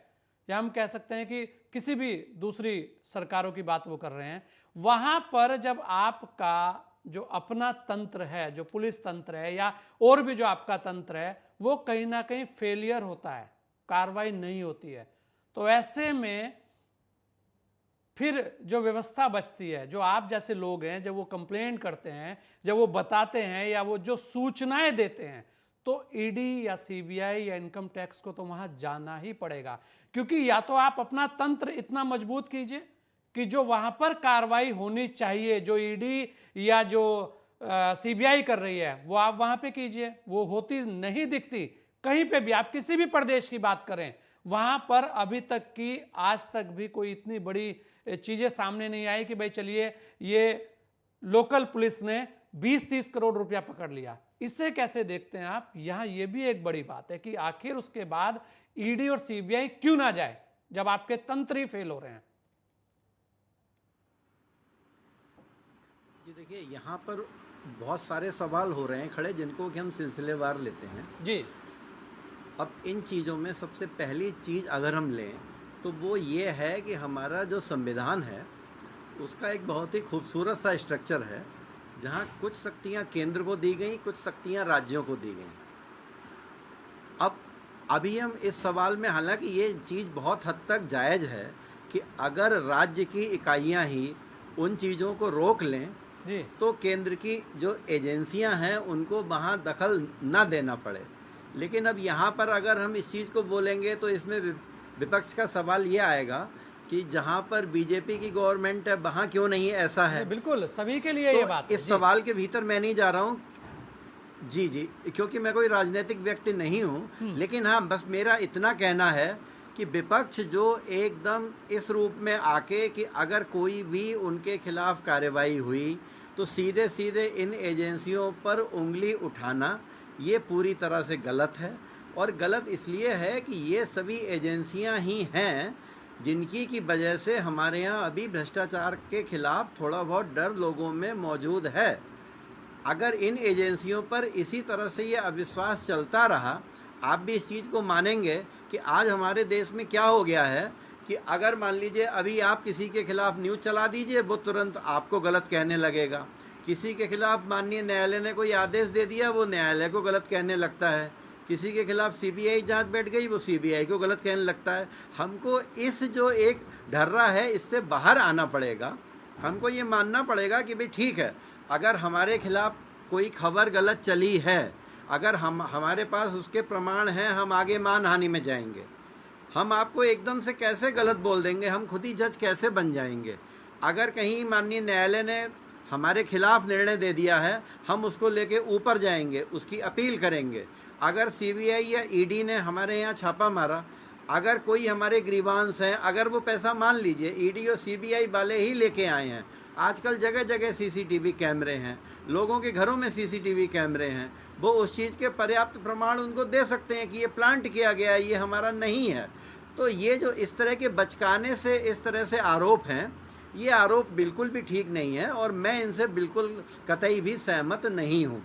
या हम कह सकते हैं कि किसी भी दूसरी सरकारों की बात वो कर रहे हैं, वहां पर जब आपका जो अपना तंत्र है, जो पुलिस तंत्र है या और भी जो आपका तंत्र है, वो कहीं ना कहीं फेलियर होता है, कार्रवाई नहीं होती है, तो ऐसे में फिर जो व्यवस्था बचती है, जो आप जैसे लोग हैं, जब वो कंप्लेन करते हैं, जब वो बताते हैं या वो जो सूचनाएं देते हैं, तो ईडी या सीबीआई या इनकम टैक्स को तो वहां जाना ही पड़ेगा। क्योंकि या तो आप अपना तंत्र इतना मजबूत कीजिए कि जो वहां पर कार्रवाई होनी चाहिए, जो ईडी या जो सीबीआई कर रही है, वो आप वहां पे कीजिए, वो होती नहीं दिखती कहीं पे भी। आप किसी भी प्रदेश की बात करें, वहां पर अभी तक की आज तक भी कोई इतनी बड़ी चीजें सामने नहीं आई कि भाई चलिए ये लोकल पुलिस ने 20-30 करोड़ रुपया पकड़ लिया। इससे कैसे देखते हैं आप? यहां ये भी एक बड़ी बात है कि आखिर उसके बाद ईडी और सीबीआई क्यों ना जाए जब आपके तंत्र ही फेल हो रहे हैं। जी देखिए, यहाँ पर बहुत सारे सवाल हो रहे हैं खड़े, जिनको कि हम सिलसिलेवार लेते हैं जी। अब इन चीज़ों में सबसे पहली चीज़ अगर हम लें तो वो ये है कि हमारा जो संविधान है उसका एक बहुत ही खूबसूरत सा स्ट्रक्चर है, जहाँ कुछ शक्तियाँ केंद्र को दी गई, कुछ शक्तियाँ राज्यों को दी गई। अब अभी हम इस सवाल में, हालांकि ये चीज़ बहुत हद तक जायज़ है कि अगर राज्य की इकाइयाँ ही उन चीज़ों को रोक लें जी, तो केंद्र की जो एजेंसियां हैं उनको वहाँ दखल ना देना पड़े। लेकिन अब यहाँ पर अगर हम इस चीज़ को बोलेंगे तो इसमें विपक्ष का सवाल ये आएगा कि जहाँ पर बीजेपी की गवर्नमेंट है वहाँ क्यों नहीं ऐसा है। बिल्कुल, सभी के लिए तो ये बात है। इस सवाल के भीतर मैं नहीं जा रहा हूँ जी, क्योंकि मैं कोई राजनीतिक व्यक्ति नहीं हूँ, लेकिन हाँ, बस मेरा इतना कहना है कि विपक्ष जो एकदम इस रूप में आके कि अगर कोई भी उनके खिलाफ कार्रवाई हुई तो सीधे सीधे इन एजेंसियों पर उंगली उठाना, ये पूरी तरह से गलत है। और गलत इसलिए है कि ये सभी एजेंसियां ही हैं जिनकी की वजह से हमारे यहाँ अभी भ्रष्टाचार के खिलाफ थोड़ा बहुत डर लोगों में मौजूद है। अगर इन एजेंसियों पर इसी तरह से ये अविश्वास चलता रहा, आप भी इस चीज़ को मानेंगे कि आज हमारे देश में क्या हो गया है कि अगर मान लीजिए अभी आप किसी के खिलाफ न्यूज़ चला दीजिए, वो तुरंत आपको गलत कहने लगेगा। किसी के खिलाफ माननीय न्यायालय ने कोई आदेश दे दिया, वो न्यायालय को गलत कहने लगता है। किसी के खिलाफ सीबीआई जांच बैठ गई, वो सीबीआई को गलत कहने लगता है। हमको इस जो एक ढर्रा है, इससे बाहर आना पड़ेगा। हमको ये मानना पड़ेगा कि भाई ठीक है, अगर हमारे खिलाफ कोई खबर गलत चली है, अगर हमारे पास उसके प्रमाण हैं, हम आगे मानहानि में जाएंगे। हम आपको एकदम से कैसे गलत बोल देंगे, हम खुद ही जज कैसे बन जाएंगे। अगर कहीं माननीय न्यायालय ने हमारे खिलाफ निर्णय दे दिया है, हम उसको लेके ऊपर जाएंगे, उसकी अपील करेंगे। अगर सीबीआई या ईडी ने हमारे यहाँ छापा मारा, अगर कोई हमारे ग्रीवांस हैं, अगर वो पैसा मान लीजिए ईडी और सीबीआई वाले ही लेके आए हैं, आजकल जगह जगह सीसीटीवी कैमरे हैं, लोगों के घरों में सीसीटीवी कैमरे हैं, वो उस चीज़ के पर्याप्त प्रमाण उनको दे सकते हैं कि ये प्लांट किया गया है, ये हमारा नहीं है। तो ये जो इस तरह के बचकाने से इस तरह से आरोप हैं, ये आरोप बिल्कुल भी ठीक नहीं है और मैं इनसे बिल्कुल कतई भी सहमत नहीं हूँ।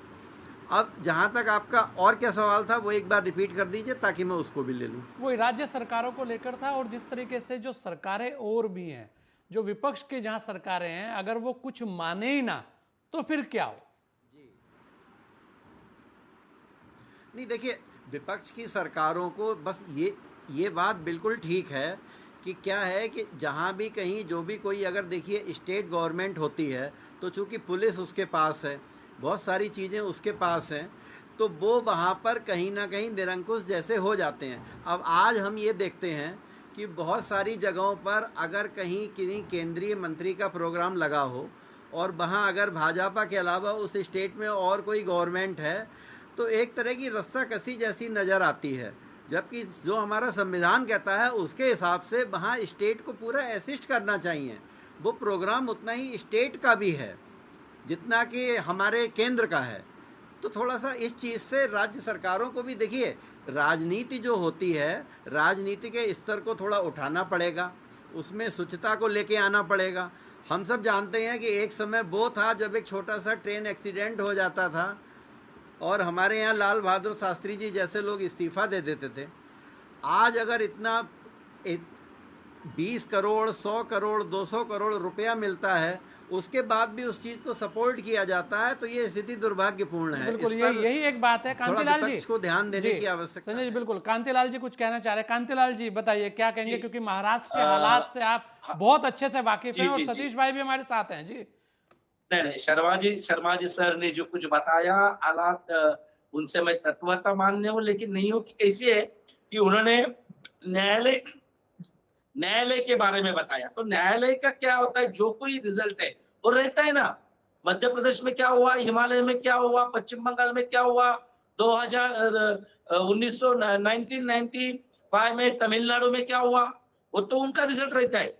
अब जहाँ तक आपका और क्या सवाल था वो एक बार रिपीट कर दीजिए ताकि मैं उसको भी ले लूँ। वो राज्य सरकारों को लेकर था और जिस तरीके से जो सरकारें और भी हैं जो विपक्ष की जहां सरकारें हैं, अगर वो कुछ माने ही ना तो फिर क्या हो? नहीं, देखिए, विपक्ष की सरकारों को बस ये बात बिल्कुल ठीक है कि क्या है कि जहाँ भी कहीं जो भी कोई अगर देखिए स्टेट गवर्नमेंट होती है तो चूंकि पुलिस उसके पास है, बहुत सारी चीज़ें उसके पास हैं, तो वो वहाँ पर कहीं ना कहीं निरंकुश जैसे हो जाते हैं। अब आज हम ये देखते हैं कि बहुत सारी जगहों पर अगर कहीं किसी केंद्रीय मंत्री का प्रोग्राम लगा हो और वहाँ अगर भाजपा के अलावा उस स्टेट में और कोई गवर्नमेंट है तो एक तरह की रस्साकसी जैसी नज़र आती है, जबकि जो हमारा संविधान कहता है उसके हिसाब से वहाँ स्टेट को पूरा असिस्ट करना चाहिए। वो प्रोग्राम उतना ही स्टेट का भी है जितना कि हमारे केंद्र का है। तो थोड़ा सा इस चीज़ से राज्य सरकारों को भी देखिए, राजनीति जो होती है, राजनीति के स्तर को थोड़ा उठाना पड़ेगा, उसमें स्वच्छता को लेके आना पड़ेगा। हम सब जानते हैं कि एक समय वो था जब एक छोटा सा ट्रेन एक्सीडेंट हो जाता था और हमारे यहाँ लाल बहादुर शास्त्री जी जैसे लोग इस्तीफा दे देते थे। आज अगर इतना 20 करोड़, 100 करोड़, 200 करोड़ रुपया मिलता है, उसके बाद भी उस चीज को सपोर्ट किया जाता है, तो ये स्थिति दुर्भाग्यपूर्ण है। बिल्कुल, यही एक बात है। कांतिलाल जी को ध्यान देने की आवश्यकता संजय जी, बिल्कुल। कांतिलाल जी कुछ कहना चाह रहे हैं। कांतिलाल जी बताइए क्या कहेंगे, क्योंकि महाराष्ट्र के हालात से आप बहुत अच्छे से वाकिफ हैं और सतीश भाई भी हमारे साथ हैं। जी नहीं, शर्मा जी सर ने जो कुछ बताया, हालात उनसे मैं तत्वता मान्य हूँ, लेकिन नहीं हो कि कैसी है कि उन्होंने न्यायालय के बारे में बताया। तो न्यायालय का क्या होता है, जो कोई रिजल्ट है वो रहता है ना। मध्य प्रदेश में क्या हुआ, हिमालय में क्या हुआ, पश्चिम बंगाल में क्या हुआ, 1995 में तमिलनाडु में क्या हुआ, वो तो उनका रिजल्ट रहता है।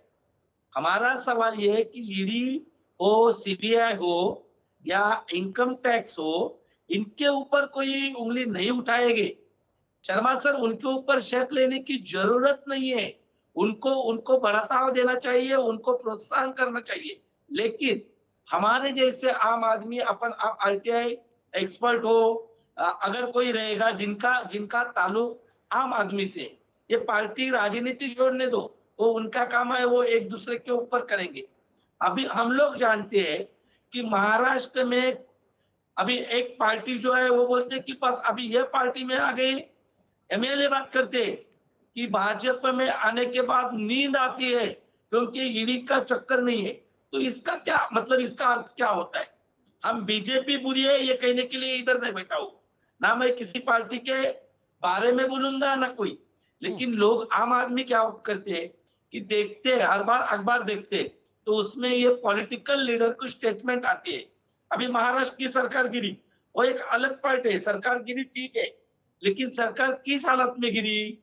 हमारा सवाल ये है कि ईडी हो, सीबीआई हो या इनकम टैक्स हो, इनके ऊपर कोई उंगली नहीं उठाएगी। शर्मा सर, उनके ऊपर शक लेने की जरूरत नहीं है। उनको बढ़ावा देना चाहिए, उनको प्रोत्साहन करना चाहिए। लेकिन हमारे जैसे आम आदमी, अपन आरटीआई एक्सपर्ट हो, अगर कोई रहेगा जिनका ताल्लुक आम आदमी से, ये पार्टी राजनीति जोड़ने दो, वो उनका काम है, वो एक दूसरे के ऊपर करेंगे। अभी हम लोग जानते हैं कि महाराष्ट्र में अभी एक पार्टी जो है वो बोलते कि बस अभी ये पार्टी में आ गई। एमएलए बात करते कि भाजपा में आने के बाद नींद आती है क्योंकि ईडी का चक्कर नहीं है। तो इसका क्या मतलब, इसका अर्थ क्या होता है? हम बीजेपी बुरी है ये कहने के लिए इधर नहीं बैठा हूं, ना मैं किसी पार्टी के बारे में बोलूंगा ना कोई, लेकिन लोग आम आदमी क्या करते हैं कि देखते, हर बार अखबार देखते तो उसमें ये पॉलिटिकल लीडर की स्टेटमेंट आती है। अभी महाराष्ट्र की सरकार गिरी, वो एक अलग पार्ट है, सरकार गिरी ठीक है, लेकिन सरकार किस हालत में गिरी?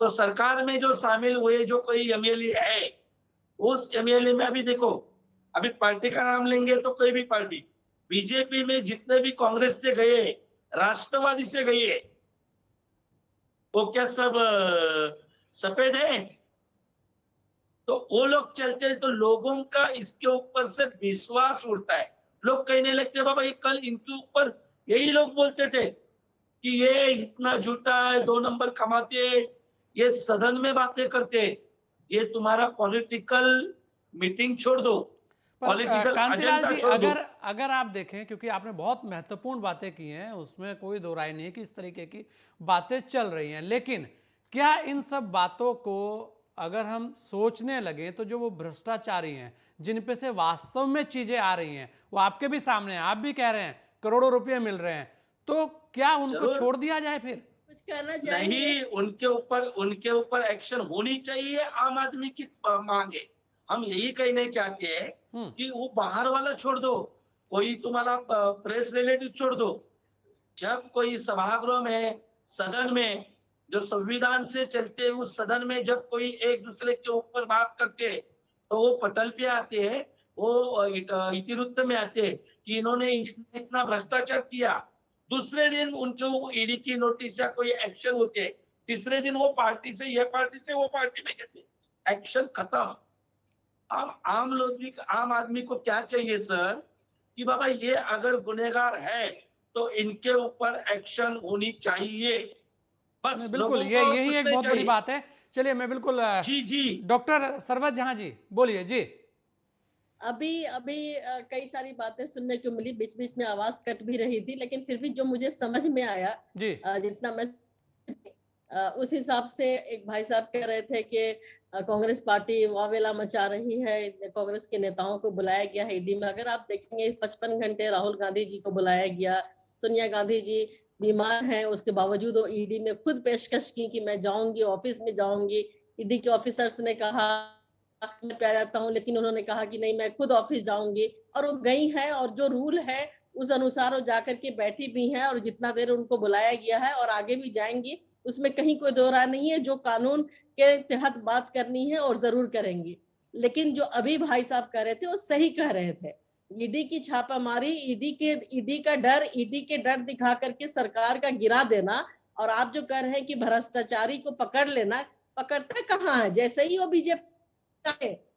तो सरकार में जो शामिल हुए जो कोई एमएलए है, उस एमएलए में अभी देखो, अभी पार्टी का नाम लेंगे तो कोई भी पार्टी, बीजेपी में जितने भी कांग्रेस से गए, राष्ट्रवादी से गए, वो क्या सब सफेद है? तो वो लोग चलते हैं तो लोगों का इसके ऊपर से विश्वास उठता है। लोग कहने लगते बाबा ये कल इनके ऊपर यही लोग बोलते थे कि ये इतना झूठा है, 2 नंबर कमाते, ये सदन में बातें करते, ये तुम्हारा पॉलिटिकल मीटिंग छोड़ दो, पॉलिटिकल कांतिलाल एजेंडा जी, छोड़ दो। अगर आप देखें, क्योंकि आपने बहुत महत्वपूर्ण बातें की हैं, उसमें कोई दो राय नहीं है कि इस तरीके की बातें चल रही हैं, लेकिन क्या इन सब बातों को अगर हम सोचने लगे तो जो वो भ्रष्टाचारी हैं, जिन पे से वास्तव में चीजें आ रही हैं, वो आपके भी सामने हैं, आप भी कह रहे हैं करोड़ों रुपए मिल रहे हैं, तो क्या उनको छोड़ दिया जाए? फिर कुछ करना चाहिए नहीं, उनके ऊपर एक्शन होनी चाहिए। आम आदमी की मांग है। हम यही कहने चाहते हैं कि वो बाहर वाला छोड़ दो, कोई तुम्हारा प्रेस रिलेटिव छोड़ दो। जब कोई सभागृह में, सदन में, जो संविधान से चलते हैं उस सदन में जब कोई एक दूसरे के ऊपर बात करते हैं तो वो पटल पे आते हैं, वो इतिवृत्त में आते हैं कि इन्होंने इतना भ्रष्टाचार किया। दूसरे दिन उनके ईडी की नोटिस या कोई एक्शन होते हैं, तीसरे दिन वो पार्टी से, ये पार्टी से, वो पार्टी में जाते, एक्शन खत्म। आम आदमी को क्या चाहिए सर कि बाबा ये अगर गुनहगार है तो इनके ऊपर एक्शन होनी चाहिए, बस। बिल्कुल, यही एक बहुत बड़ी बात है। चलिए मैं बिल्कुल जी जी डॉक्टर सरवत जहां जी बोलिए जी। अभी अभी कई सारी बातें सुनने को मिली, बीच बीच में आवाज कट भी रही थी, लेकिन फिर भी जो मुझे समझ में आया, जी जितना मैं उस हिसाब से एक भाई साहब कह रहे थे कि कांग्रेस पार्टी वावेला मचा रही है, कांग्रेस के नेताओं को बुलाया गया है ईडी में। अगर आप देखेंगे 55 घंटे राहुल गांधी जी को बुलाया गया, सोनिया गांधी जी बीमार हैं, उसके बावजूद वो ईडी में खुद पेशकश की कि मैं जाऊंगी, ऑफिस में जाऊंगी। ईडी के ऑफिसर्स ने कहा मैं पे आ जाता हूँ, लेकिन उन्होंने कहा कि नहीं मैं खुद ऑफिस जाऊंगी, और वो गई है और जो रूल है उस अनुसार वो जाकर के बैठी भी हैं, और जितना देर उनको बुलाया गया है और आगे भी जाएंगी, उसमें कहीं कोई दो राय नहीं है। जो कानून के तहत बात करनी है और जरूर करेंगी। लेकिन जो अभी भाई साहब कह रहे थे वो सही कह रहे थे। ईडी की छापामारी, ईडी के डर दिखा करके सरकार का गिरा देना, और आप जो कह रहे हैं कि भ्रष्टाचारी को पकड़ लेना, पकड़ता कहाँ है? जैसे ही वो बीजेपी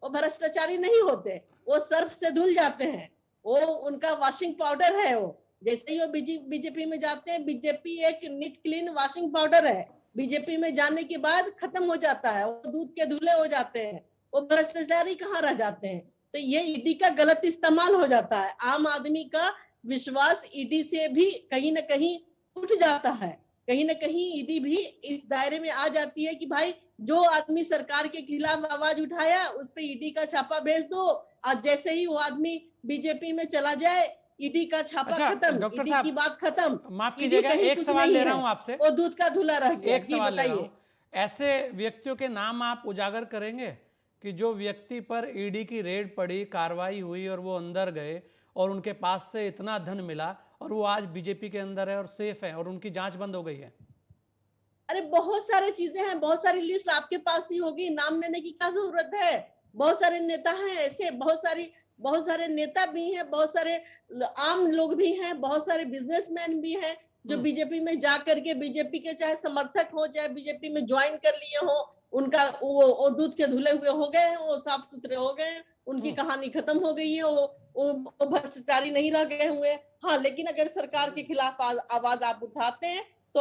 वो भ्रष्टाचारी नहीं होते, वो सर्फ से धुल जाते हैं, वो उनका वॉशिंग पाउडर है। वो जैसे ही वो बीजेपी में जाते हैं, बीजेपी एक नीट क्लीन वॉशिंग पाउडर है। बीजेपी में जाने के बाद खत्म हो जाता है, वो दूध के धुले हो जाते हैं, वो भ्रष्टाचारी कहाँ रह जाते हैं। तो ये ईडी का गलत इस्तेमाल हो जाता है। आम आदमी का विश्वास ईडी से भी कहीं ना कहीं उठ जाता है, कहीं ना कहीं ईडी भी इस दायरे में आ जाती है कि भाई जो आदमी सरकार के खिलाफ आवाज उठाया उस पे ईडी का छापा भेज दो। आज जैसे ही वो आदमी बीजेपी में चला जाए, ईडी का छापा खत्म, डॉक्टर ईडी साहब की बात खत्म। माफ कीजिएगा, एक सवाल ले रहा हूं आपसे, वो दूध का धुला रह गया। एक जी सवाल ले रहा बताइए। हूं। ऐसे व्यक्तियों के नाम आप उजागर करेंगे कि जो व्यक्ति पर ईडी की रेड पड़ी, कार्रवाई हुई और वो अंदर गए और उनके पास से इतना धन मिला और वो आज बीजेपी के अंदर है और सेफ है और उनकी जांच बंद हो गई है? अरे बहुत सारे चीजें हैं, बहुत सारी लिस्ट आपके पास ही होगी, नाम लेने की क्या जरूरत है? बहुत सारे नेता हैं ऐसे, बहुत सारे नेता भी हैं, बहुत सारे आम लोग भी हैं, बहुत सारे बिजनेसमैन भी हैं जो बीजेपी में जा करके बीजेपी के चाहे समर्थक हो, चाहे बीजेपी में ज्वाइन कर लिए हो, उनका वो दूध के धुले हुए हो गए हैं, वो साफ सुथरे हो गए हैं, उनकी कहानी खत्म हो गई है, वो भ्रष्टाचारी नहीं रह गए हुए। हाँ, लेकिन अगर सरकार के खिलाफ आवाज आप उठाते हैं तो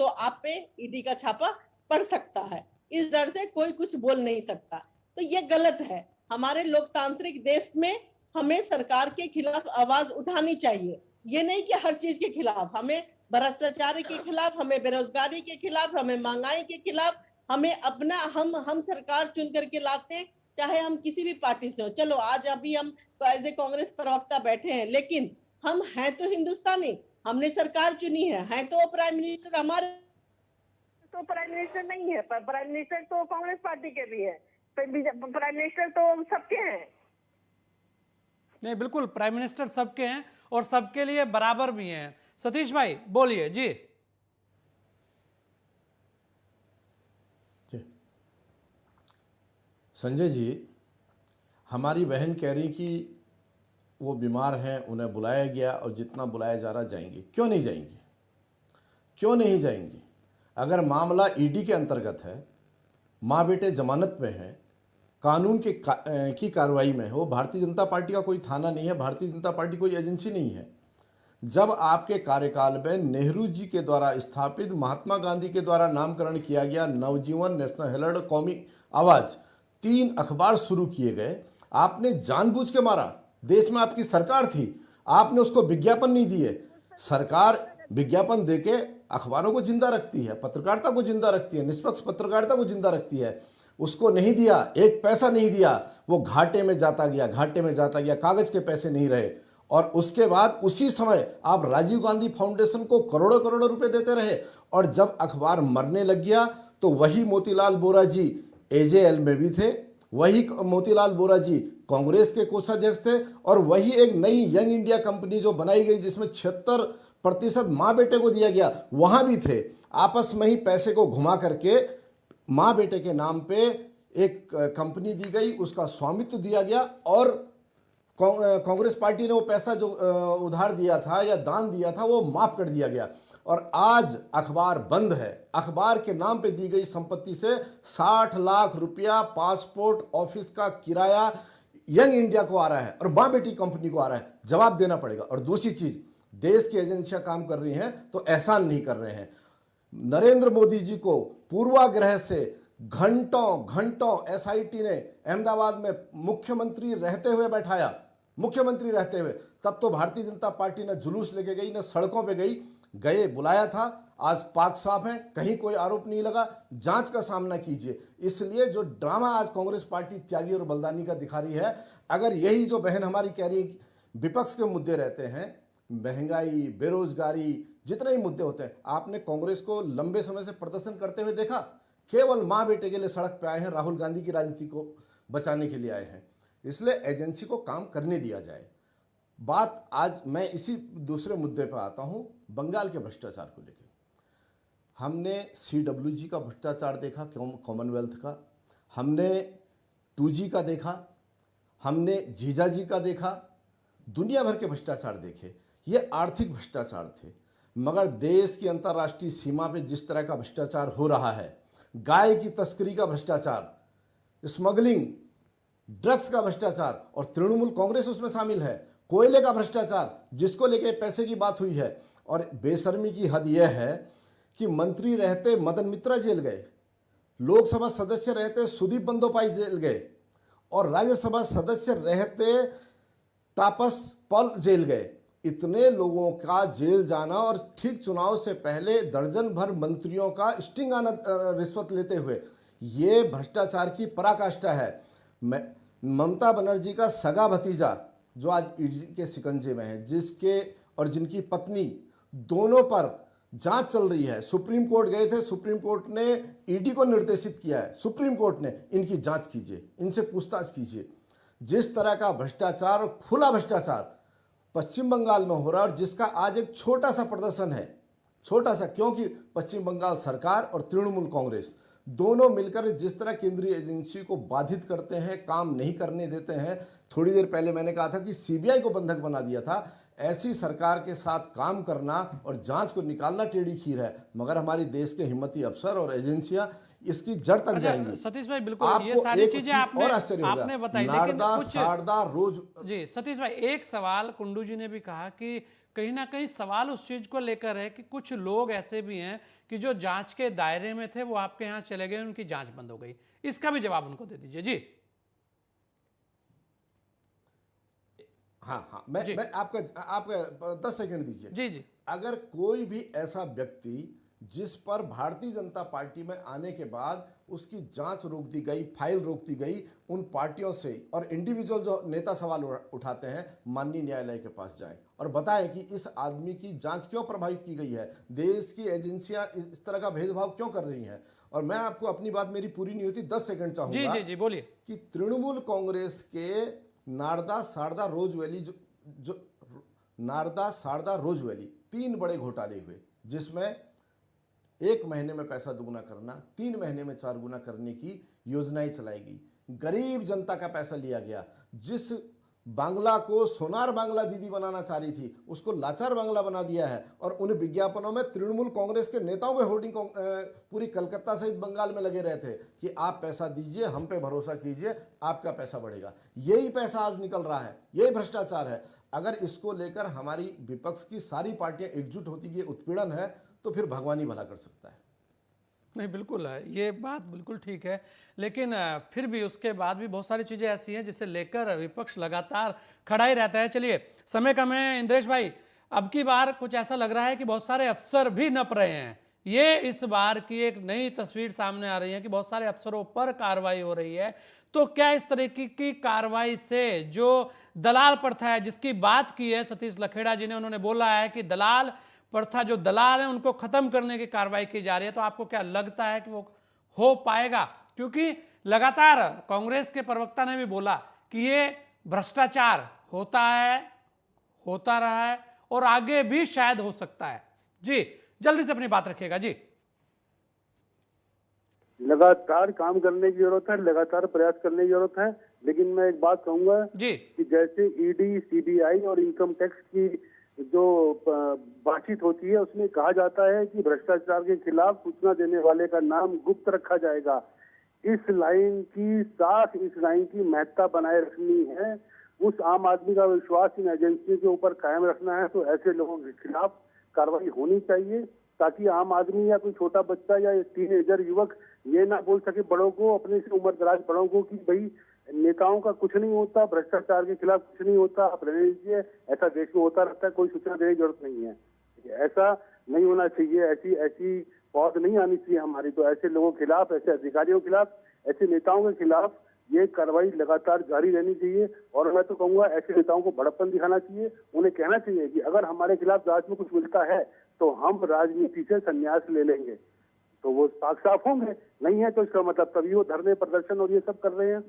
आप पे ईडी का छापा पड़ सकता है। इस डर से कोई कुछ बोल नहीं सकता, तो ये गलत है। हमारे लोकतांत्रिक देश में हमें सरकार के खिलाफ आवाज उठानी चाहिए। ये नहीं कि हर चीज के खिलाफ, हमें भ्रष्टाचार के खिलाफ, हमें बेरोजगारी के खिलाफ, हमें महंगाई के खिलाफ, हमें अपना हम सरकार चुन करके लाते हैं, चाहे हम किसी भी पार्टी से हो। चलो आज अभी हम एज ए कांग्रेस प्रवक्ता बैठे हैं, लेकिन हम हैं तो हिंदुस्तानी, हमने सरकार चुनी है तो प्राइम मिनिस्टर हमारे तो प्राइम मिनिस्टर नहीं है, पर प्राइम मिनिस्टर तो कांग्रेस पार्टी के भी है, प्राइम मिनिस्टर तो सबके हैं। नहीं, बिल्कुल प्राइम मिनिस्टर सबके हैं और सबके लिए बराबर भी हैं। सतीश भाई बोलिए जी। संजय जी, हमारी बहन कह रही कि वो बीमार हैं, उन्हें बुलाया गया और जितना बुलाया जा रहा जाएंगी। क्यों नहीं जाएंगी? क्यों नहीं जाएंगी? अगर मामला ईडी के अंतर्गत है, माँ बेटे जमानत में हैं, कानून की कार्रवाई में है, वो भारतीय जनता पार्टी का कोई थाना नहीं है, भारतीय जनता पार्टी कोई एजेंसी नहीं है। जब आपके कार्यकाल में नेहरू जी के द्वारा स्थापित, महात्मा गांधी के द्वारा नामकरण किया गया नवजीवन, नेशनल हेराल्ड, कौमी आवाज़, 3 अखबार शुरू किए गए, आपने जानबूझ के मारा। देश में आपकी सरकार थी, आपने उसको विज्ञापन नहीं दिए। सरकार विज्ञापन देके अखबारों को जिंदा रखती है, पत्रकारिता को जिंदा रखती है, निष्पक्ष पत्रकारिता को जिंदा रखती है। उसको नहीं दिया, एक पैसा नहीं दिया, वो घाटे में जाता गया, घाटे में जाता गया, कागज के पैसे नहीं रहे। और उसके बाद उसी समय आप राजीव गांधी फाउंडेशन को करोड़ों करोड़ों रुपए देते रहे। और जब अखबार मरने लग गया तो वही मोतीलाल बोरा जी एजेएल में भी थे, वही मोतीलाल बोरा जी कांग्रेस के कोषाध्यक्ष थे, और वही एक नई यंग इंडिया कंपनी जो बनाई गई जिसमें 76% माँ बेटे को दिया गया, वहाँ भी थे। आपस में ही पैसे को घुमा करके माँ बेटे के नाम पे एक कंपनी दी गई, उसका स्वामित्व दिया गया, और कांग्रेस पार्टी ने वो पैसा जो उधार दिया था या दान दिया था वो माफ कर दिया गया। और आज अखबार बंद है। अखबार के नाम पे दी गई संपत्ति से 60 लाख रुपया पासपोर्ट ऑफिस का किराया यंग इंडिया को आ रहा है और माँ बेटी कंपनी को आ रहा है। जवाब देना पड़ेगा। और दूसरी चीज, देश की एजेंसियां काम कर रही हैं तो एहसान नहीं कर रहे हैं। नरेंद्र मोदी जी को पूर्वाग्रह से घंटों घंटों एसआईटी ने अहमदाबाद में मुख्यमंत्री रहते हुए बैठाया, मुख्यमंत्री रहते हुए। तब तो भारतीय जनता पार्टी ने जुलूस लेके गई, न सड़कों पे गए, बुलाया था। आज पाक साफ है, कहीं कोई आरोप नहीं लगा। जांच का सामना कीजिए। इसलिए जो ड्रामा आज कांग्रेस पार्टी त्यागी और बलिदानी का दिखा रही है, अगर यही जो बहन हमारी कह रही है विपक्ष के मुद्दे रहते हैं, महंगाई, बेरोजगारी, जितने ही मुद्दे होते हैं, आपने कांग्रेस को लंबे समय से प्रदर्शन करते हुए देखा? केवल माँ बेटे के लिए सड़क पे आए हैं, राहुल गांधी की राजनीति को बचाने के लिए आए हैं। इसलिए एजेंसी को काम करने दिया जाए। बात आज मैं इसी दूसरे मुद्दे पर आता हूं, बंगाल के भ्रष्टाचार को लेकर। हमने CWG का भ्रष्टाचार देखा, कॉमनवेल्थ का, हमने 2G का देखा, हमने जीजाजी का देखा, दुनिया भर के भ्रष्टाचार देखे। ये आर्थिक भ्रष्टाचार थे, मगर देश की अंतर्राष्ट्रीय सीमा पे जिस तरह का भ्रष्टाचार हो रहा है, गाय की तस्करी का भ्रष्टाचार, स्मगलिंग, ड्रग्स का भ्रष्टाचार, और तृणमूल कांग्रेस उसमें शामिल है, कोयले का भ्रष्टाचार जिसको लेके पैसे की बात हुई है। और बेशर्मी की हद यह है कि मंत्री रहते मदन मित्रा जेल गए, लोकसभा सदस्य रहते सुदीप बंदोपाध्याय जेल गए, और राज्यसभा सदस्य रहते तापस पॉल जेल गए। इतने लोगों का जेल जाना, और ठीक चुनाव से पहले दर्जन भर मंत्रियों का स्टिंग आना रिश्वत लेते हुए, ये भ्रष्टाचार की पराकाष्ठा है। ममता बनर्जी का सगा भतीजा जो आज ईडी के शिकंजे में है, जिसके और जिनकी पत्नी, दोनों पर जांच चल रही है। सुप्रीम कोर्ट गए थे, सुप्रीम कोर्ट ने ईडी को निर्देशित किया है, सुप्रीम कोर्ट ने, इनकी जांच कीजिए, इनसे पूछताछ कीजिए। जिस तरह का भ्रष्टाचार, खुला भ्रष्टाचार पश्चिम बंगाल में हो रहा है, और जिसका आज एक छोटा सा प्रदर्शन है, छोटा सा, क्योंकि पश्चिम बंगाल सरकार और तृणमूल कांग्रेस दोनों मिलकर जिस तरह केंद्रीय एजेंसी को बाधित करते हैं, काम नहीं करने देते हैं। थोड़ी देर पहले मैंने कहा था कि सीबीआई को बंधक बना दिया था। ऐसी सरकार के साथ काम करना और जांच को निकालना टेढ़ी खीर है, मगर हमारी देश के हिम्मती अफसर और एजेंसियां इसकी जड़ तक जाएंगी। सतीश भाई, बिल्कुल ये सारी चीजें आपने बताई, लेकिन रोज जी सतीश भाई, एक सवाल कुंडू जी ने भी कहा कि कहीं ना कहीं सवाल उस चीज को लेकर है कि कुछ लोग ऐसे भी हैं कि जो जांच के दायरे में थे वो आपके यहाँ चले गए, उनकी जांच बंद हो गई। इसका भी जवाब उनको दे दीजिए। जी हाँ, मैं आपका 10 सेकंड दीजिए। जी। अगर कोई भी ऐसा व्यक्ति जिस पर भारतीय जनता पार्टी में आने के बाद उसकी जांच रोक दी गई, फाइल रोक दी गई, उन पार्टियों से और इंडिविजुअल जो नेता सवाल उठाते हैं, माननीय न्यायालय के पास जाएं और बताएं कि इस आदमी की जांच क्यों प्रभावित की गई है, देश की एजेंसियां इस तरह का भेदभाव क्यों कर रही हैं। और मैं आपको, अपनी बात मेरी पूरी नहीं होती, 10 सेकंड चाहूंगा। जी बोलिए। कि तृणमूल कांग्रेस के नारदा, शारदा, रोजवैली, जो नारदा, शारदा, रोजवैली 3 बड़े घोटाले हुए, जिसमें 1 महीने में पैसा दुगुना करना, 3 महीने में 4 गुना करने की योजनाएं चलाई गई। गरीब जनता का पैसा लिया गया। जिस बांग्ला को सोनार बांग्ला दीदी बनाना चाह रही थी, उसको लाचार बांग्ला बना दिया है। और उन विज्ञापनों में तृणमूल कांग्रेस के नेताओं के होर्डिंग पूरी कलकत्ता सहित बंगाल में लगे रहते कि आप पैसा दीजिए, हम पे भरोसा कीजिए, आपका पैसा बढ़ेगा। यही पैसा आज निकल रहा है, यही भ्रष्टाचार है। अगर इसको लेकर हमारी विपक्ष की सारी पार्टियां एकजुट होती कि उत्पीड़न है, तो फिर भगवान ही भला कर सकता है। नहीं, बिल्कुल है, ये बात बिल्कुल ठीक है, लेकिन फिर भी उसके बाद भी बहुत सारी चीज़ें ऐसी हैं जिसे लेकर विपक्ष लगातार खड़ा ही रहता है। चलिए, समय कम है इंद्रेश भाई, अब की बार कुछ ऐसा लग रहा है कि बहुत सारे अफसर भी नप रहे हैं। ये इस बार की एक नई तस्वीर सामने आ रही है कि बहुत सारे अफसरों पर कार्रवाई हो रही है। तो क्या इस तरीके की कार्रवाई से जो दलाल प्रथा है, जिसकी बात की है सतीश लखेड़ा जी ने, उन्होंने बोला है कि दलाल प्रथा, जो दलाल है उनको खत्म करने की कार्रवाई की जा रही है, तो आपको क्या लगता है कि वो हो पाएगा? क्योंकि लगातार कांग्रेस के प्रवक्ता ने भी बोला कि ये भ्रष्टाचार होता है, होता रहा है और आगे भी शायद हो सकता है। जी जल्दी से अपनी बात रखिएगा। जी, लगातार काम करने की जरूरत है, लगातार प्रयास करने की जरूरत है। लेकिन मैं एक बात कहूंगा जी कि जैसे ईडी, सीबीआई और इनकम टैक्स की जो बातचीत होती है, उसमें कहा जाता है कि भ्रष्टाचार के खिलाफ सूचना देने वाले का नाम गुप्त रखा जाएगा। इस लाइन की साख, इस लाइन की महत्ता बनाए रखनी है, उस आम आदमी का विश्वास इन एजेंसियों के ऊपर कायम रखना है, तो ऐसे लोगों के खिलाफ कार्रवाई होनी चाहिए, ताकि आम आदमी या कोई छोटा बच्चा या टीनेजर युवक ये ना बोल सके बड़ों को, अपने से उम्र दराज बड़ों को कि भाई नेताओं का कुछ नहीं होता, भ्रष्टाचार के खिलाफ कुछ नहीं होता, आप रहने दीजिए, ऐसा देश में होता रहता है, कोई सूचना देने की जरूरत नहीं है। ऐसा नहीं होना चाहिए, ऐसी ऐसी पहुंच नहीं आनी चाहिए हमारी। तो ऐसे लोगों के खिलाफ, ऐसे अधिकारियों के खिलाफ, ऐसे नेताओं के खिलाफ ये कार्रवाई लगातार जारी रहनी चाहिए। और मैं तो कहूंगा ऐसे नेताओं को बड़प्पन दिखाना चाहिए, उन्हें कहना चाहिए कि अगर हमारे खिलाफ जांच में कुछ मिलता है तो हम राजनीति से संन्यास ले लेंगे, तो वो साफ साफ होंगे। नहीं है तो इसका मतलब तभी वो धरने, प्रदर्शन और ये सब कर रहे हैं,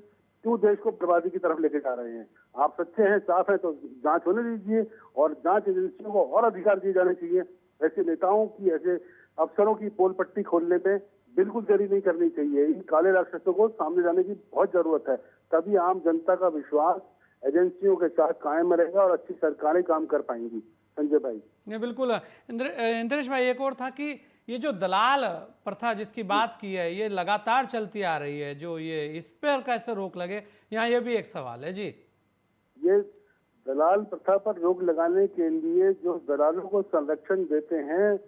क्यों देश को बर्बादी की तरफ लेके जा रहे हैं। आप सच्चे हैं, साफ है तो जांच होने दीजिए और जांच एजेंसियों को और अधिकार दिए जाने चाहिए। ऐसे नेताओं की, ऐसे अफसरों की पोल पट्टी खोलने पे बिल्कुल देरी नहीं करनी चाहिए। इन काले राक्षसों को सामने जाने की बहुत जरूरत है, तभी आम जनता का विश्वास एजेंसियों के साथ कायम रहेगा और अच्छी सरकारें काम कर पाएंगी। संजय भाई। नहीं, बिल्कुल इंद्रेश भाई, एक और था कि ये जो दलाल प्रथा जिसकी बात की है, ये लगातार चलती आ रही है, जो ये इस पर कैसे रोक लगे, यहाँ ये भी एक सवाल है जी। ये दलाल प्रथा पर रोक लगाने के लिए जो दलालों को संरक्षण देते हैं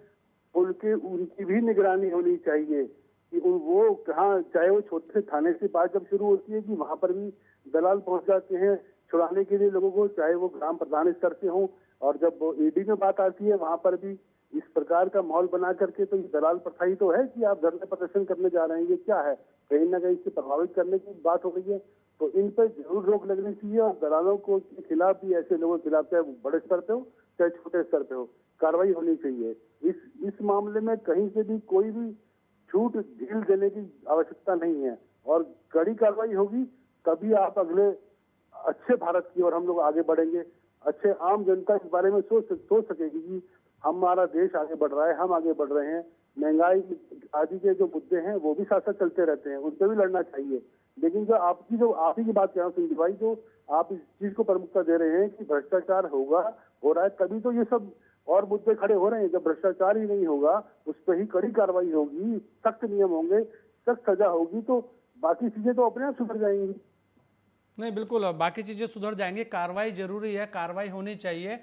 उनकी भी निगरानी होनी चाहिए कि वो कहाँ, चाहे वो छोटे थाने से बात जब शुरू होती है कि वहां पर भी दलाल पहुंच जाते हैं छुड़ाने के लिए लोगों को, चाहे वो ग्राम प्रधान स्तर से हो। और जब ईडी में बात आती है वहां पर भी इस प्रकार का माहौल बना करके, तो ये दलाल प्रथा ही तो है कि आप धरने प्रदर्शन करने जा रहे हैं। ये क्या है, कहीं ना कहीं इससे प्रभावित करने की बात हो रही है। तो इन पर जरूर रोक लगनी चाहिए और दलालों को के खिलाफ भी, ऐसे लोगों के खिलाफ, चाहे बड़े स्तर पे हो चाहे छोटे स्तर पे हो, कार्रवाई होनी चाहिए। इस मामले में कहीं से भी कोई भी छूट ढील देने की आवश्यकता नहीं है और कड़ी कार्रवाई होगी, तभी आप अगले अच्छे भारत की ओर हम लोग आगे बढ़ेंगे। अच्छे आम जनता इस बारे में सोच सकेगी कि हमारा देश आगे बढ़ रहा है, हम आगे बढ़ रहे हैं। महंगाई आदि के जो मुद्दे हैं वो भी साथ साथ चलते रहते हैं, उन पर भी लड़ना चाहिए। लेकिन जो आप ही की बात कह रहा हूँ संजय भाई, जो आप इस चीज को प्रमुखता दे रहे हैं कि भ्रष्टाचार हो रहा है, तभी तो ये सब और मुद्दे खड़े हो रहे हैं। जब भ्रष्टाचार ही नहीं होगा, उस पर ही कड़ी कार्रवाई होगी, सख्त नियम होंगे, सख्त सजा होगी, तो बाकी चीजें तो अपने आप सुधर जाएंगी। नहीं, बिल्कुल, बाकी चीजें सुधर जाएंगी। कार्रवाई जरूरी है, कार्रवाई होनी चाहिए।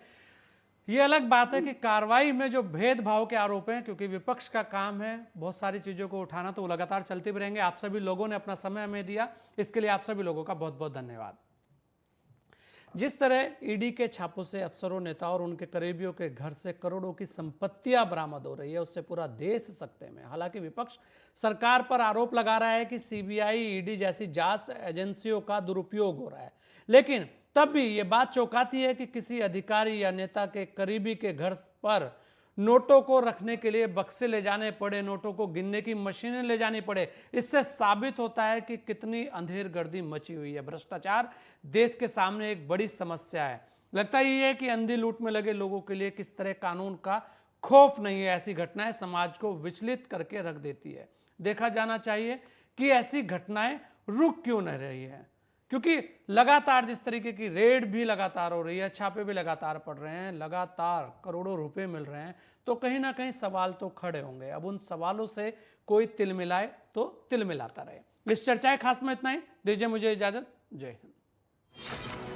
ये अलग बात है कि कार्रवाई में जो भेदभाव के आरोप हैं, क्योंकि विपक्ष का काम है बहुत सारी चीजों को उठाना, तो वो लगातार चलते भी रहेंगे। आप सभी लोगों ने अपना समय हमें दिया, इसके लिए आप सभी लोगों का बहुत बहुत धन्यवाद। जिस तरह ईडी के छापों से अफसरों, नेताओं और उनके करीबियों के घर से करोड़ों की संपत्तियां बरामद हो रही है, उससे पूरा देश सकते में। हालांकि विपक्ष सरकार पर आरोप लगा रहा है कि सीबीआई, ईडी जैसी जांच एजेंसियों का दुरुपयोग हो रहा है, लेकिन तब भी ये बात चौंकाती है कि किसी अधिकारी या नेता के करीबी के घर पर नोटों को रखने के लिए बक्से ले जाने पड़े, नोटों को गिनने की मशीनें ले जानी पड़े। इससे साबित होता है कि कितनी अंधेरगर्दी मची हुई है। भ्रष्टाचार देश के सामने एक बड़ी समस्या है। लगता ये है कि अंधी लूट में लगे लोगों के लिए किस तरह कानून का खौफ नहीं है। ऐसी घटनाएं समाज को विचलित करके रख देती है। देखा जाना चाहिए कि ऐसी घटनाएं रुक क्यों नहीं रही है, क्योंकि लगातार जिस तरीके की रेड भी लगातार हो रही है, छापे भी लगातार पड़ रहे हैं, लगातार करोड़ों रुपए मिल रहे हैं, तो कहीं ना कहीं सवाल तो खड़े होंगे। अब उन सवालों से कोई तिल मिलाए तो तिल मिलाता रहे। इस चर्चा खास में इतना ही। दीजिए मुझे इजाजत। जय हिंद।